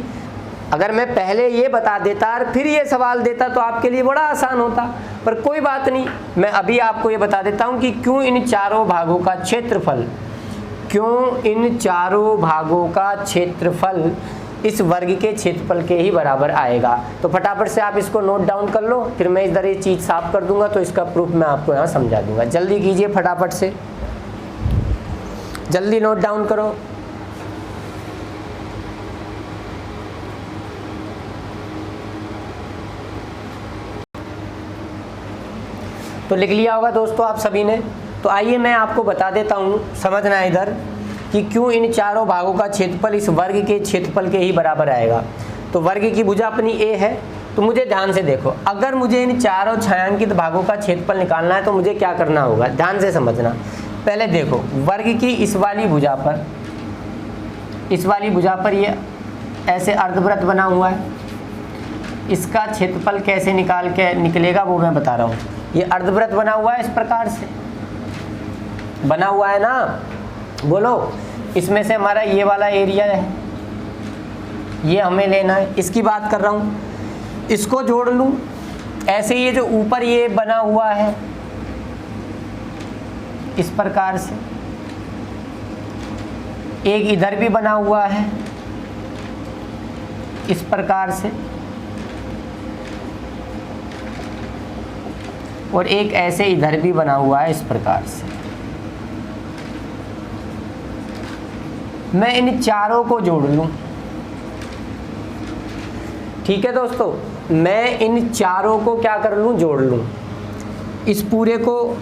अगर मैं पहले ये बता देता और फिर ये सवाल देता तो आपके लिए बड़ा आसान होता, पर कोई बात नहीं, मैं अभी आपको ये बता देता हूँ कि क्यों इन चारों भागों का क्षेत्रफल, क्यों इन चारों भागों का क्षेत्रफल इस वर्ग के क्षेत्रफल के ही बराबर आएगा। तो फटाफट से आप इसको नोट डाउन कर लो, फिर मैं इधर ये चीज़ साफ कर दूंगा तो इसका प्रूफ मैं आपको यहाँ समझा दूंगा। जल्दी कीजिए, फटाफट से जल्दी नोट डाउन करो। तो लिख लिया होगा दोस्तों आप सभी ने। तो आइए मैं आपको बता देता हूँ, समझना है इधर कि क्यों इन चारों भागों का क्षेत्रफल इस वर्ग के क्षेत्रफल के ही बराबर आएगा। तो वर्ग की भुजा अपनी ए है, तो मुझे ध्यान से देखो, अगर मुझे इन चारों छायांकित भागों का क्षेत्रफल निकालना है तो मुझे क्या करना होगा, ध्यान से समझना। पहले देखो वर्ग की इस वाली भुजा पर, इस वाली भुजा पर ये ऐसे अर्धवृत्त बना हुआ है, इसका क्षेत्रफल कैसे निकलेगा वो मैं बता रहा हूँ। ये अर्धवृत्त बना हुआ है, इस प्रकार से बना हुआ है ना, बोलो। इसमें से हमारा ये वाला एरिया है, ये हमें लेना है, इसकी बात कर रहा हूँ। इसको जोड़ लूँ, ऐसे ये जो ऊपर ये बना हुआ है इस प्रकार से, एक इधर भी बना हुआ है इस प्रकार से, और एक ऐसे इधर भी बना हुआ है इस प्रकार से। मैं इन चारों को जोड़ लूं। ठीक है दोस्तों, मैं इन चारों को क्या कर लूं, जोड़ लूं। इस पूरे को,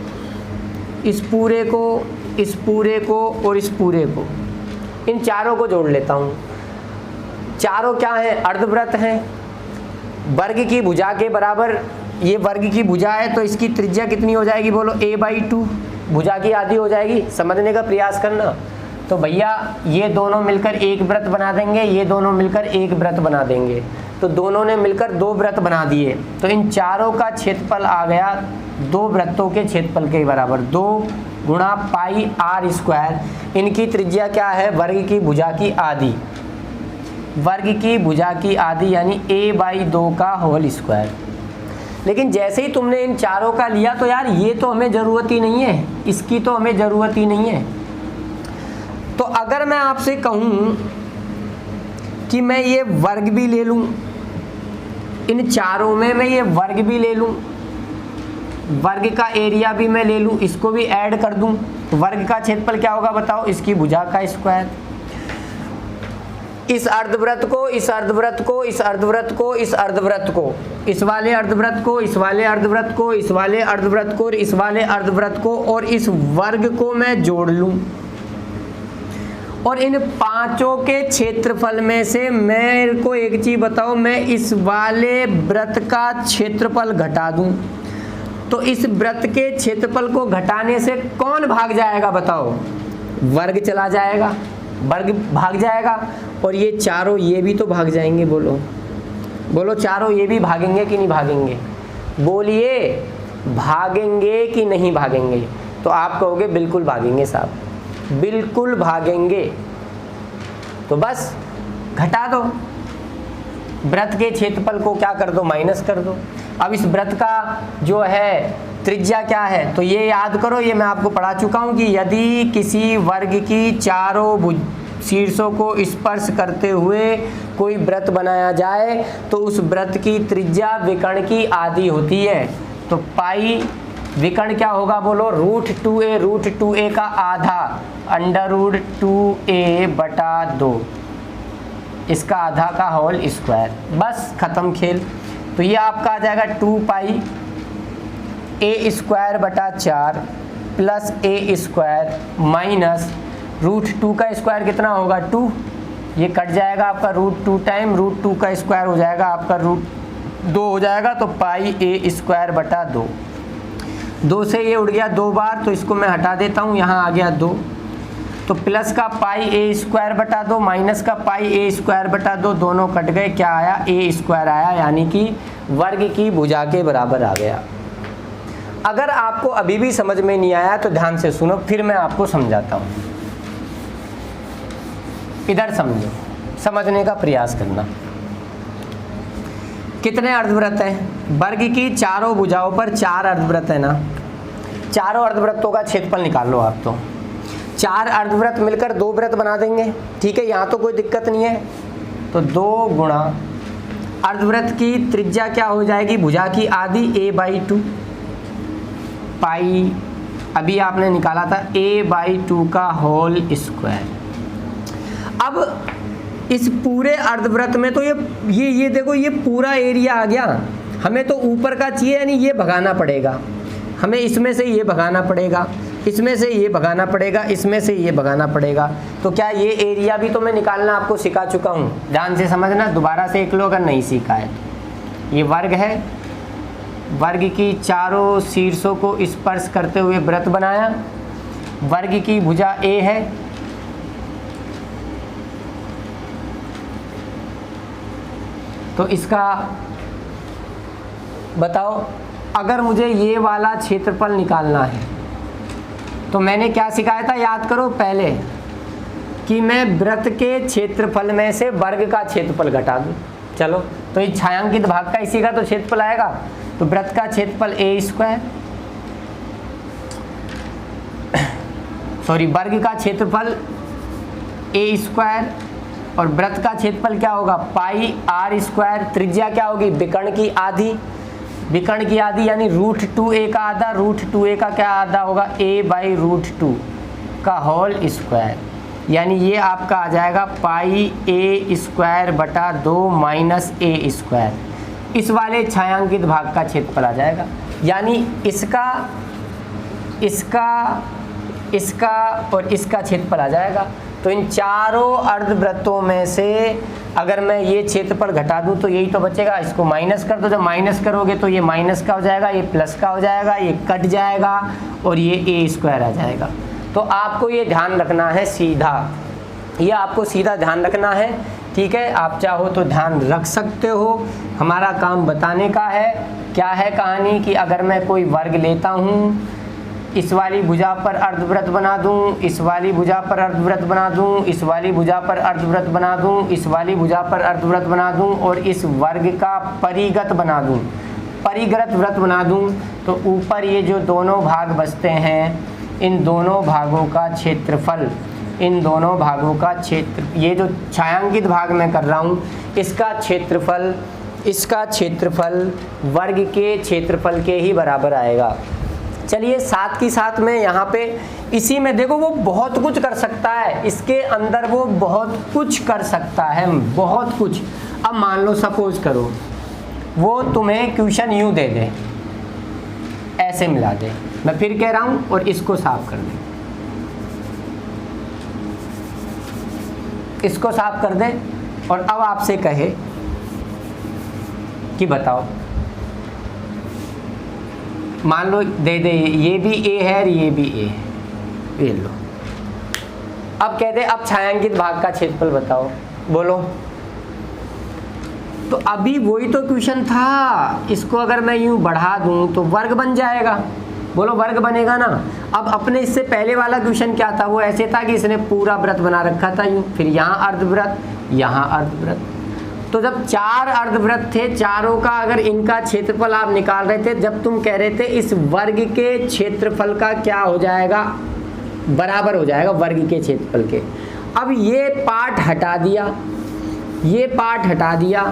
इस पूरे को, इस पूरे को और इस पूरे को, इन चारों को जोड़ लेता हूं। चारों क्या है, अर्धवृत्त हैं, वर्ग की भुजा के बराबर। ये वर्ग की भुजा है तो इसकी त्रिज्या कितनी हो जाएगी, बोलो a/2, भुजा की आधी हो जाएगी। समझने का प्रयास करना। तो भैया ये दोनों मिलकर एक वृत्त बना देंगे, ये दोनों मिलकर एक वृत्त बना देंगे, तो दोनों ने मिलकर दो वृत्त बना दिए। तो इन चारों का क्षेत्रफल आ गया दो वृत्तों के क्षेत्रफल के बराबर, 2 गुणा पाई r स्क्वायर। इनकी त्रिज्या क्या है, वर्ग की भुजा की आधी, वर्ग की भुजा की आधी यानी a/2 का होल स्क्वायर। लेकिन जैसे ही तुमने इन चारों का लिया तो यार ये तो हमें ज़रूरत ही नहीं है, इसकी तो हमें ज़रूरत ही नहीं है। तो अगर मैं आपसे कहूँ कि मैं ये वर्ग भी ले लूँ, इन चारों में मैं ये वर्ग भी ले लूँ, वर्ग का एरिया भी मैं ले लूँ, इसको भी ऐड कर दूँ, तो वर्ग का क्षेत्रफल क्या होगा बताओ, इसकी भुजा का स्क्वायर। इस अर्धवृत्त को, इस अर्धवृत्त को, इस अर्धवृत्त को, इस अर्धवृत्त को, इस वाले अर्धवृत्त को, इस वाले अर्धवृत्त को, इस वाले अर्धवृत्त को, इस वाले अर्धवृत्त को और इस वर्ग को मैं जोड़ लूं और इन पांचों के क्षेत्रफल में से मेरे को एक चीज बताओ, मैं इस वाले वृत्त का क्षेत्रफल घटा दूं, तो इस वृत्त के क्षेत्रफल को घटाने से कौन भाग जाएगा बताओ, वर्ग चला जाएगा, वर्ग भाग जाएगा और ये चारों ये भी तो भाग जाएंगे। बोलो बोलो, चारों ये भी भागेंगे कि नहीं भागेंगे, बोलिए भागेंगे कि नहीं भागेंगे। तो आप कहोगे बिल्कुल भागेंगे साहब, बिल्कुल भागेंगे। तो बस घटा दो, वृत्त के क्षेत्रफल को क्या कर दो, माइनस कर दो। अब इस वृत्त का जो है त्रिज्या क्या है, तो ये याद करो, ये मैं आपको पढ़ा चुका हूँ कि यदि किसी वर्ग की चारों शीर्षों को स्पर्श करते हुए कोई वृत्त बनाया जाए तो उस वृत्त की त्रिज्या विकर्ण की आधी होती है। तो पाई विकर्ण क्या होगा बोलो, √2a, √2a का आधा, √2a/2, इसका आधा का होल स्क्वायर। बस खत्म खेल। तो ये आपका आ जाएगा 2 पाई a² प्लस a² माइनस √2 का स्क्वायर कितना होगा 2, ये कट जाएगा आपका √2 टाइम √2 का स्क्वायर हो जाएगा आपका √2 हो जाएगा, तो पाई a²/2। 2 से ये उड़ गया 2 बार, तो इसको मैं हटा देता हूँ, यहाँ आ गया 2, तो प्लस का पाई a²/2 माइनस का पाई a²/2, दोनों कट गए, क्या आया a² आया, यानी कि वर्ग की भुजा के बराबर आ गया। अगर आपको अभी भी समझ में नहीं आया तो ध्यान से सुनो, फिर मैं आपको समझाता हूँ। इधर समझो, समझने का प्रयास करना। कितने अर्धवृत्त हैं, वर्ग की चारों भुजाओं पर 4 अर्धवृत्त है ना, चारों अर्धवृत्तों का क्षेत्रफल निकाल लो आप। तो 4 अर्धवृत्त मिलकर 2 वृत्त बना देंगे, ठीक है, यहाँ तो कोई दिक्कत नहीं है। तो 2 गुणा अर्धवृत्त की त्रिज्या क्या हो जाएगी, भुजा की आधी a/2 पाई, अभी आपने निकाला था a/2 का होल स्क्वायर। अब इस पूरे अर्धवृत्त में तो ये देखो, ये पूरा एरिया आ गया, हमें तो ऊपर का चाहिए, यानी ये भगाना पड़ेगा हमें, इसमें से ये भगाना पड़ेगा, इसमें से ये भगाना पड़ेगा, इसमें से ये भगाना पड़ेगा। तो क्या ये एरिया भी तो मैं निकालना आपको सिखा चुका हूँ, ध्यान से समझना, दोबारा से एक लो अगर नहीं सीखा है। ये वर्ग है, वर्ग की चारों शीर्षों को स्पर्श करते हुए वृत्त बनाया, वर्ग की भुजा a है, तो इसका बताओ, अगर मुझे ये वाला क्षेत्रफल निकालना है तो मैंने क्या सिखाया था, याद करो पहले, कि मैं वृत्त के क्षेत्रफल में से वर्ग का क्षेत्रफल घटा दूं। चलो, तो इस छायांकित भाग का इसी का तो क्षेत्रफल आएगा, तो वृत्त का क्षेत्रफल a², सॉरी वर्ग का क्षेत्रफल a² और वृत्त का क्षेत्रफल क्या होगा, पाई r², त्रिज्या क्या होगी, विकर्ण की आधी, विकर्ण की आधी यानी √2a का आधा, √2a का क्या आधा होगा, a/√2 का होल स्क्वायर। यानी ये आपका आ जाएगा पाई ए स्क्वायर बटा 2 माइनस ए स्क्वायर। इस वाले छायांकित भाग का क्षेत्रफल आ जाएगा, यानी इसका और इसका क्षेत्रफल आ जाएगा। तो इन चारों अर्धवृत्तों में से अगर मैं ये क्षेत्रफल घटा दूं तो यही तो बचेगा। इसको माइनस कर दो, जब माइनस करोगे तो ये माइनस का हो जाएगा, ये प्लस का हो जाएगा, ये कट जाएगा और ये ए स्क्वायर आ जाएगा। तो आपको ये ध्यान रखना है सीधा, ये आपको सीधा ध्यान रखना है, ठीक है। आप चाहो तो ध्यान रख सकते हो, हमारा काम बताने का है। क्या है कहानी कि अगर मैं कोई वर्ग लेता हूँ, इस वाली भुजा पर अर्धवृत्त बना दूं, इस वाली भुजा पर अर्धवृत्त बना दूं, इस वाली भुजा पर अर्धवृत्त बना दूं, इस वाली भुजा पर अर्धवृत्त बना दूं और इस वर्ग का परिगत बना दूं, परिगत वृत्त बना दूं, तो ऊपर ये जो दोनों भाग बचते हैं, इन दोनों भागों का क्षेत्रफल, इन दोनों भागों का क्षेत्र, ये जो छायांकित भाग मैं कर रहा हूँ इसका क्षेत्रफल वर्ग के क्षेत्रफल के ही बराबर आएगा। चलिए साथ ही साथ में यहाँ पे इसी में देखो वो बहुत कुछ कर सकता है, इसके अंदर वो बहुत कुछ कर सकता है, बहुत कुछ। अब मान लो सपोज करो वो तुम्हें क्वेश्चन यूँ दे दे, ऐसे मिला दे, मैं फिर कह रहा हूँ, और इसको साफ कर दे, इसको साफ कर दे और अब आपसे कहे कि बताओ, मान लो दे दे ये भी ए है और ये भी ए है, ये लो। अब कहते अब छायांकित भाग का क्षेत्रफल बताओ, बोलो। तो अभी वही तो क्वेश्चन था, इसको अगर मैं यूं बढ़ा दूं तो वर्ग बन जाएगा, बोलो वर्ग बनेगा ना। अब अपने इससे पहले वाला क्वेश्चन क्या था, वो ऐसे था कि इसने पूरा वृत्त बना रखा था यूं, फिर यहाँ अर्धवृत्त, यहाँ अर्धवृत्त। तो जब चार अर्धवृत्त थे, चारों का अगर इनका क्षेत्रफल आप निकाल रहे थे, जब तुम कह रहे थे इस वर्ग के क्षेत्रफल का क्या हो जाएगा, बराबर हो जाएगा वर्ग के क्षेत्रफल के। अब ये पार्ट हटा दिया, ये पार्ट हटा दिया,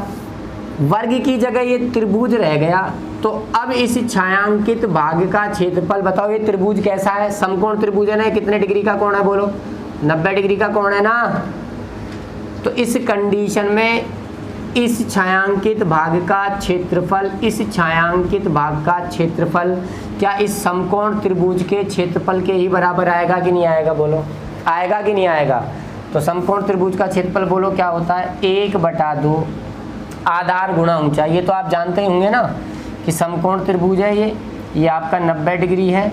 वर्ग की जगह ये त्रिभुज रह गया। तो अब इस छायांकित भाग का क्षेत्रफल बताओ, ये त्रिभुज कैसा है, समकोण त्रिभुज है ना, कितने डिग्री का कोण है बोलो, 90 डिग्री का कोण है ना। तो इस कंडीशन में इस छायांकित भाग का क्षेत्रफल, इस छायांकित भाग का क्षेत्रफल क्या इस समकोण त्रिभुज के क्षेत्रफल के ही बराबर आएगा कि नहीं आएगा, बोलो आएगा कि नहीं आएगा। तो समकोण त्रिभुज का क्षेत्रफल बोलो क्या होता है, 1/2 आधार गुणा ऊंचाई। ये तो आप जानते ही होंगे ना कि समकोण त्रिभुज है, ये आपका 90 डिग्री है,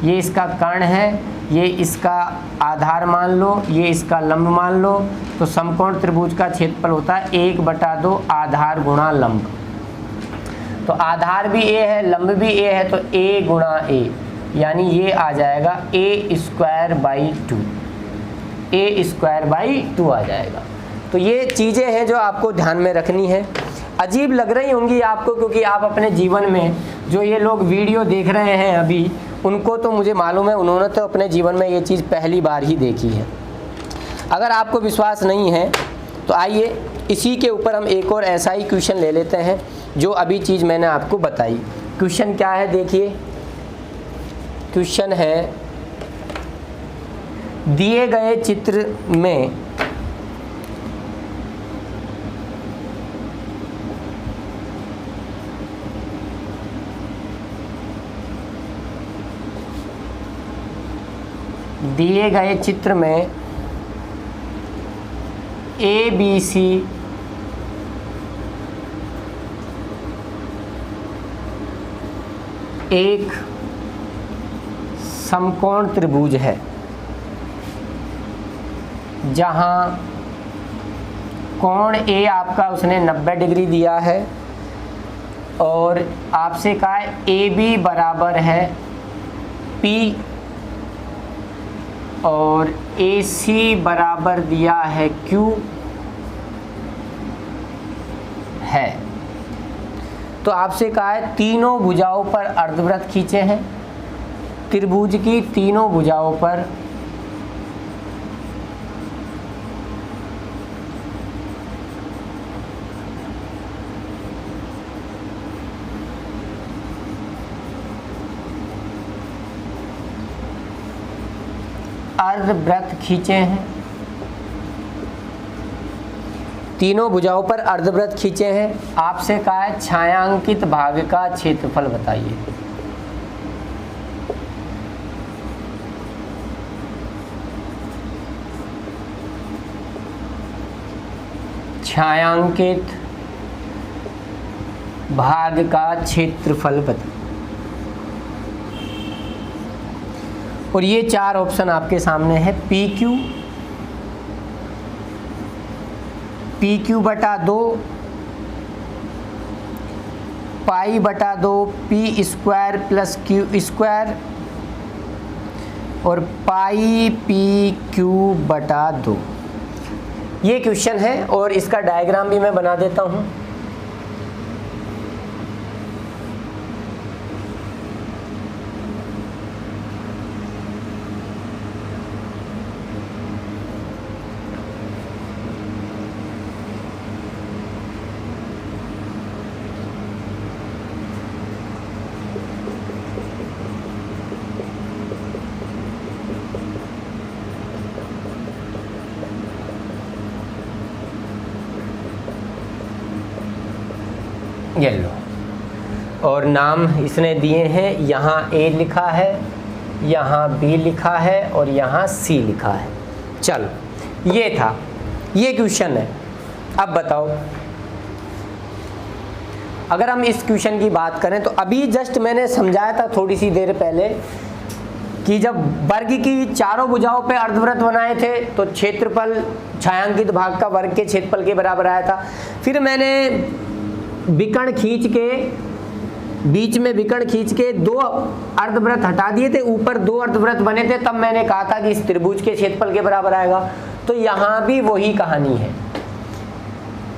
ये इसका कर्ण है, ये इसका आधार मान लो, ये इसका लंब मान लो। तो समकोण त्रिभुज का क्षेत्रफल होता है 1/2 आधार गुणा लंब। तो आधार भी ए है, लंब भी ए है, तो ए गुणा ए, यानी ये आ जाएगा a²/2, a²/2 आ जाएगा। तो ये चीज़ें हैं जो आपको ध्यान में रखनी है। अजीब लग रही होंगी आपको, क्योंकि आप अपने जीवन में जो ये लोग वीडियो देख रहे हैं अभी, उनको तो मुझे मालूम है उन्होंने तो अपने जीवन में ये चीज़ पहली बार ही देखी है। अगर आपको विश्वास नहीं है तो आइए इसी के ऊपर हम एक और ऐसा ही क्वेश्चन ले लेते हैं जो अभी चीज़ मैंने आपको बताई। क्वेश्चन क्या है देखिए, क्वेश्चन है दिए गए चित्र में दिए गए चित्र में ABC एक समकोण त्रिभुज है जहां कोण A आपका उसने 90 डिग्री दिया है और आपसे कहा है AB बराबर है P और AC बराबर दिया है Q है। तो आपसे कहा है तीनों भुजाओं पर अर्धवृत्त खींचे हैं, त्रिभुज की तीनों भुजाओं पर अर्धवृत्त खींचे हैं तीनों भुजाओं पर अर्धवृत्त खींचे हैं। आपसे कहा है छायांकित भाग का क्षेत्रफल बताइए। छायांकित भाग का क्षेत्रफल बताइए। और ये 4 ऑप्शन आपके सामने है। PQ बटा 2, पाई बटा 2 P square plus Q square और पाई PQ बटा 2। ये क्वेश्चन है और इसका डायग्राम भी मैं बना देता हूँ। ये लो, और नाम इसने दिए हैं, यहाँ A लिखा है, यहाँ B लिखा है और यहाँ C लिखा है। चलो ये था, ये क्वेश्चन है। अब बताओ, अगर हम इस क्वेश्चन की बात करें तो अभी जस्ट मैंने समझाया था थोड़ी सी देर पहले कि जब वर्ग की चारों भुजाओं पे अर्धवृत्त बनाए थे तो क्षेत्रफल छायांकित भाग का वर्ग के क्षेत्रफल के बराबर आया था। फिर मैंने विकर्ण खींच के, बीच में विकर्ण खींच के 2 अर्धवृत्त हटा दिए थे, ऊपर 2 अर्धवृत्त बने थे, तब मैंने कहा था कि इस त्रिभुज के क्षेत्रफल के बराबर आएगा। तो यहाँ भी वही कहानी है।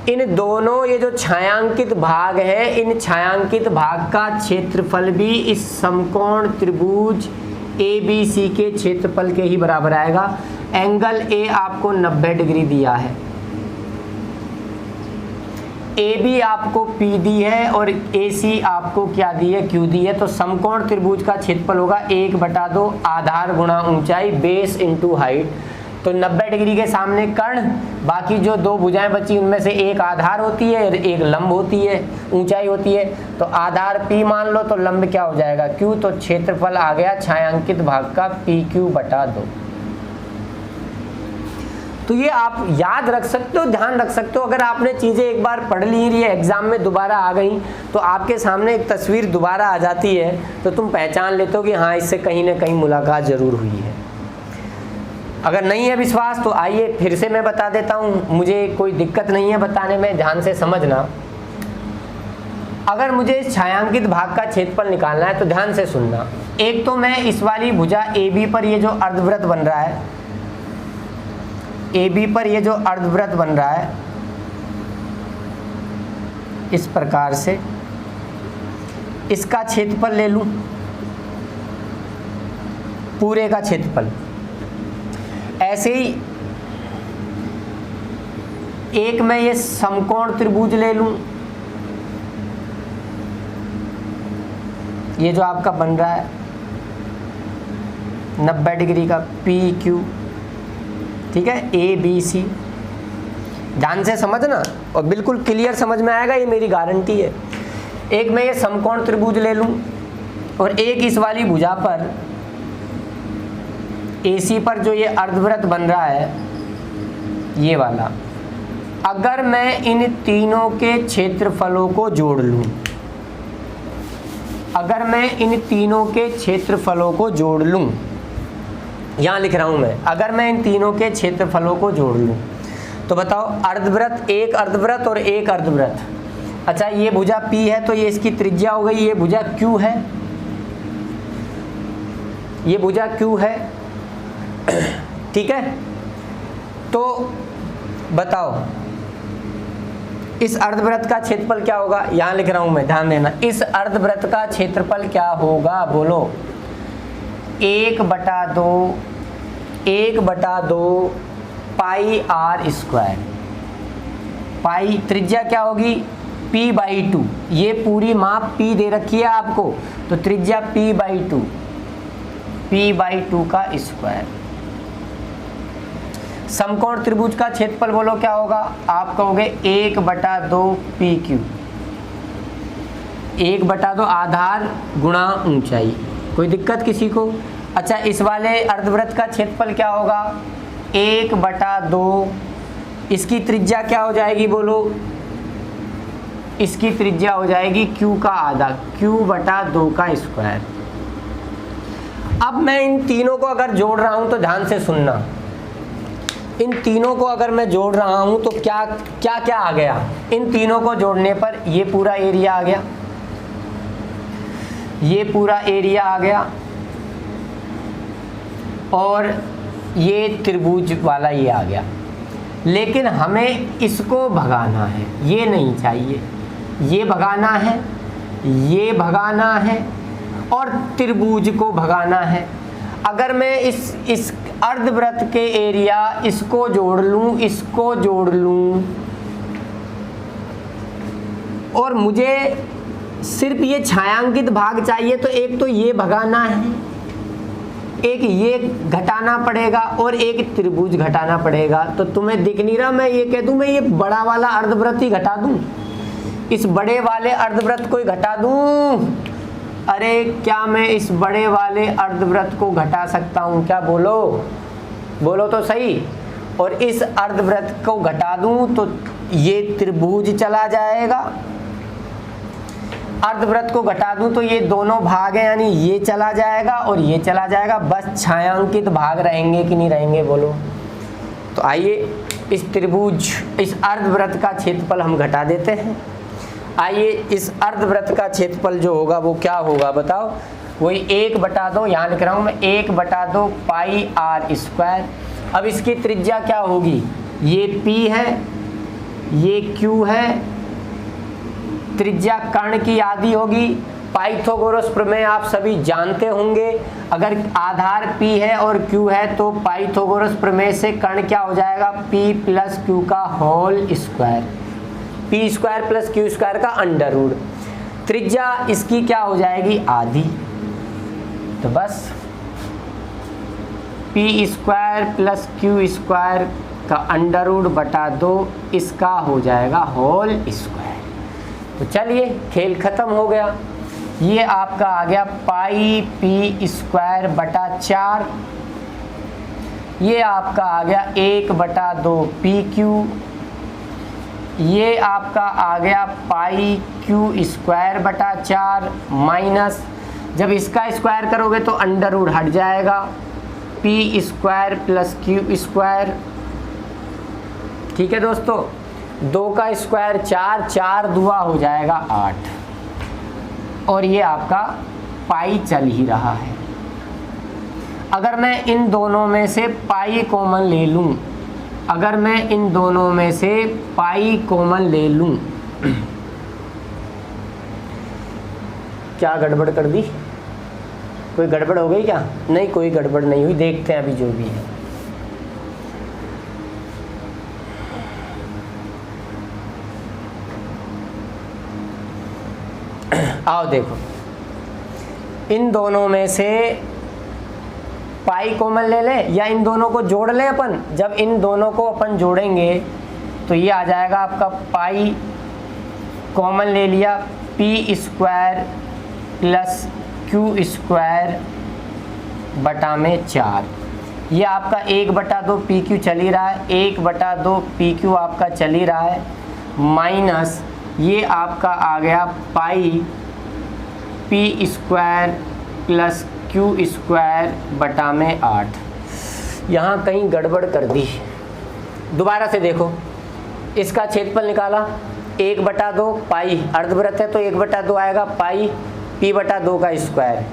इन दोनों ये जो छायांकित भाग है, इन छायांकित भाग का क्षेत्रफल भी इस समकोण त्रिभुज ABC के क्षेत्रफल के ही बराबर आएगा। एंगल A आपको 90 डिग्री दिया है, AB आपको P दी है और AC आपको क्या दी है, Q दी है। तो समकोण त्रिभुज का क्षेत्रफल होगा 1/2 आधार गुणा ऊंचाई, बेस इंटू हाइट। तो 90 डिग्री के सामने कर्ण, बाकी जो 2 भुजाएं बची उनमें से एक आधार होती है और एक लंब होती है, ऊंचाई होती है। तो आधार P मान लो तो लंब क्या हो जाएगा, Q। तो क्षेत्रफल आ गया छायांकित भाग का PQ बटा 2। तो ये आप याद रख सकते हो, ध्यान रख सकते हो। अगर आपने चीज़ें एक बार पढ़ ली, ये एग्जाम में दोबारा आ गई तो आपके सामने एक तस्वीर दोबारा आ जाती है, तो तुम पहचान लेते हो कि हाँ इससे कहीं ना कहीं मुलाकात ज़रूर हुई है। अगर नहीं है विश्वास तो आइए फिर से मैं बता देता हूँ, मुझे कोई दिक्कत नहीं है बताने में, ध्यान से समझना। अगर मुझे इस छायांकित भाग का क्षेत्रफल निकालना है तो ध्यान से सुनना। एक तो मैं इस वाली भुजा AB पर ये जो अर्धवृत्त बन रहा है, AB पर ये जो अर्धवृत्त बन रहा है, इस प्रकार से इसका क्षेत्रफल ले लूं, पूरे का क्षेत्रफल। ऐसे ही एक मैं ये समकोण त्रिभुज ले लूं, ये जो आपका बन रहा है 90 डिग्री का PQ, ठीक है, ABC। ध्यान से समझना और बिल्कुल क्लियर समझ में आएगा, ये मेरी गारंटी है। एक मैं ये समकोण त्रिभुज ले लूं और एक इस वाली भुजा पर AC पर जो ये अर्धवृत्त बन रहा है, ये वाला, अगर मैं इन तीनों के क्षेत्रफलों को जोड़ लूं, अगर मैं इन तीनों के क्षेत्रफलों को जोड़ लूं, यहाँ लिख रहा हूं मैं, अगर मैं इन तीनों के क्षेत्रफलों को जोड़ लूं तो बताओ, अर्धवृत्त, एक अर्धवृत्त और एक अर्धवृत्त। अच्छा ये भुजा P है तो ये इसकी त्रिज्या हो गई, ये भुजा Q है, ये भुजा Q है, ठीक है। तो बताओ इस अर्धवृत्त का क्षेत्रफल क्या होगा, यहां लिख रहा हूं मैं, ध्यान देना। इस अर्धवृत्त का क्षेत्रफल क्या होगा, बोलो। 1/2 पाई R स्क्वायर। पाई त्रिज्या क्या होगी, P/2। ये पूरी माप P दे रखी है आपको, तो त्रिज्या P/2 का स्क्वायर। समकोण त्रिभुज का क्षेत्रफल बोलो क्या होगा, आप कहोगे 1/2 PQ, 1/2 आधार गुणा ऊंचाई। कोई दिक्कत किसी को? अच्छा, इस वाले अर्धवृत्त का क्षेत्रफल क्या होगा, 1/2, इसकी त्रिज्या क्या हो जाएगी बोलो, इसकी त्रिज्या हो जाएगी Q का आधा, Q/2 का स्क्वायर। अब मैं इन तीनों को अगर जोड़ रहा हूं तो ध्यान से सुनना, इन तीनों को अगर मैं जोड़ रहा हूं तो क्या क्या क्या आ गया, इन तीनों को जोड़ने पर ये पूरा एरिया आ गया, ये पूरा एरिया आ गया, और ये त्रिभुज वाला ये आ गया। लेकिन हमें इसको भगाना है, ये नहीं चाहिए, ये भगाना है, ये भगाना है, और त्रिभुज को भगाना है। अगर मैं इस अर्धवृत्त के एरिया इसको जोड़ लूं, इसको जोड़ लूं, और मुझे सिर्फ ये छायांकित भाग चाहिए, तो एक तो ये भगाना है, एक ये घटाना पड़ेगा, और एक त्रिभुज घटाना पड़ेगा। तो तुम्हें दिख नहीं रहा, मैं ये कह दूं मैं ये बड़ा वाला अर्धवृत्त ही घटा दूं, इस बड़े वाले अर्धवृत्त को ही घटा दूं। अरे क्या मैं इस बड़े वाले अर्धवृत्त को घटा सकता हूं क्या, बोलो बोलो तो सही। और इस अर्धवृत्त को घटा दूं तो ये त्रिभुज चला जाएगा, अर्धवृत्त को घटा दूं तो ये दोनों भाग हैं, यानी ये चला जाएगा और ये चला जाएगा, बस छायांकित भाग रहेंगे कि नहीं रहेंगे बोलो। तो आइए इस त्रिभुज, इस अर्धवृत्त का क्षेत्रफल हम घटा देते हैं। आइए इस अर्धवृत्त का क्षेत्रफल जो होगा वो क्या होगा बताओ, वही 1/2, यहाँ लिख रहा हूँ मैं 1/2 पाई r स्क्वायर। अब इसकी त्रिज्या क्या होगी, ये P है, ये Q है, त्रिज्या कर्ण की आधी होगी। पाइथागोरस प्रमेय आप सभी जानते होंगे, अगर आधार P है और Q है तो पाइथागोरस प्रमेय से कर्ण क्या हो जाएगा, P + Q का होल स्क्वायर, P² + Q² का अंडर रूट। त्रिज्या इसकी क्या हो जाएगी, आधी। तो बस P² + Q² का अंडर रूट बटा 2, इसका हो जाएगा होल स्क्वायर। तो चलिए खेल खत्म हो गया। ये आपका आ गया पाई P² बटा 4, ये आपका आ गया 1/2 PQ, ये आपका आ गया पाई Q² बटा 4 माइनस, जब इसका स्क्वायर करोगे तो अंडर रूट हट जाएगा, P² + Q²। ठीक है दोस्तों, 2 का स्क्वायर 4, 4 दुआ हो जाएगा 8, और ये आपका पाई चल ही रहा है। अगर मैं इन दोनों में से पाई कॉमन ले लूं, अगर मैं इन दोनों में से पाई कॉमन ले लूं, क्या गड़बड़ कर दी, कोई गड़बड़ हो गई क्या? नहीं, कोई गड़बड़ नहीं हुई, देखते हैं अभी जो भी है। आओ देखो, इन दोनों में से पाई कॉमन ले लें या इन दोनों को जोड़ लें अपन। जब इन दोनों को अपन जोड़ेंगे तो ये आ जाएगा आपका पाई कॉमन ले लिया, P² + Q² बटा में 4, ये आपका 1/2 PQ चल ही रहा है, 1/2 PQ आपका चल ही रहा है, माइनस ये आपका आ गया पाई P² + Q² बटा में 8। यहाँ कहीं गड़बड़ कर दी, दोबारा से देखो, इसका क्षेत्रफल निकाला 1/2 पाई, अर्धवृत्त है तो 1/2 आएगा पाई P/2 का स्क्वायर।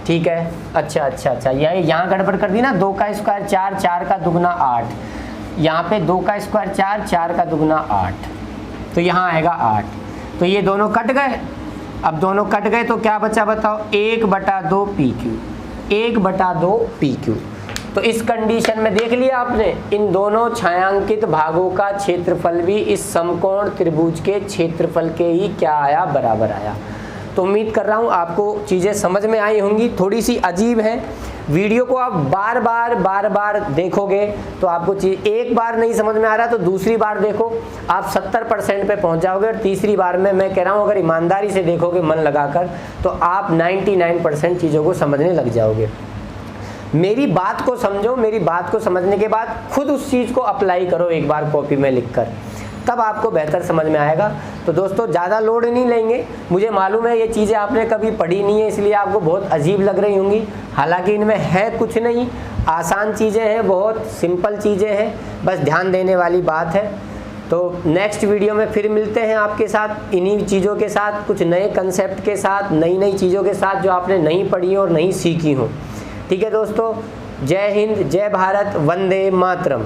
ठीक है, अच्छा, यहाँ गड़बड़ कर दी ना, 2 का स्क्वायर 4, 4 का दुगना 8, यहाँ पे 2 का स्क्वायर 4, 4 का दुगना 8, तो यहाँ आएगा 8। तो ये दोनों कट गए, अब दोनों कट गए तो क्या बचा बताओ, 1/2 PQ, 1/2 PQ। तो इस कंडीशन में देख लिया आपने, इन दोनों छायांकित भागों का क्षेत्रफल भी इस समकोण त्रिभुज के क्षेत्रफल के ही क्या आया, बराबर आया। तो उम्मीद कर रहा हूँ आपको चीज़ें समझ में आई होंगी। थोड़ी सी अजीब है, वीडियो को आप बार बार देखोगे तो आपको चीज़ एक बार नहीं समझ में आ रहा तो दूसरी बार देखो, आप 70% पे पहुंच जाओगे, और तीसरी बार में मैं कह रहा हूं अगर ईमानदारी से देखोगे मन लगाकर तो आप 99% चीज़ों को समझने लग जाओगे। मेरी बात को समझो, मेरी बात को समझने के बाद खुद उस चीज़ को अप्लाई करो एक बार कॉपी में लिखकर, तब आपको बेहतर समझ में आएगा। तो दोस्तों ज़्यादा लोड नहीं लेंगे, मुझे मालूम है ये चीज़ें आपने कभी पढ़ी नहीं है इसलिए आपको बहुत अजीब लग रही होंगी, हालांकि इनमें है कुछ नहीं, आसान चीज़ें हैं, बहुत सिंपल चीज़ें हैं, बस ध्यान देने वाली बात है। तो नेक्स्ट वीडियो में फिर मिलते हैं आपके साथ इन्हीं चीज़ों के साथ, कुछ नए कंसेप्ट के साथ, नई चीज़ों के साथ जो आपने नहीं पढ़ी और नहीं सीखी हो। ठीक है दोस्तों, जय हिंद, जय भारत, वंदे मातरम।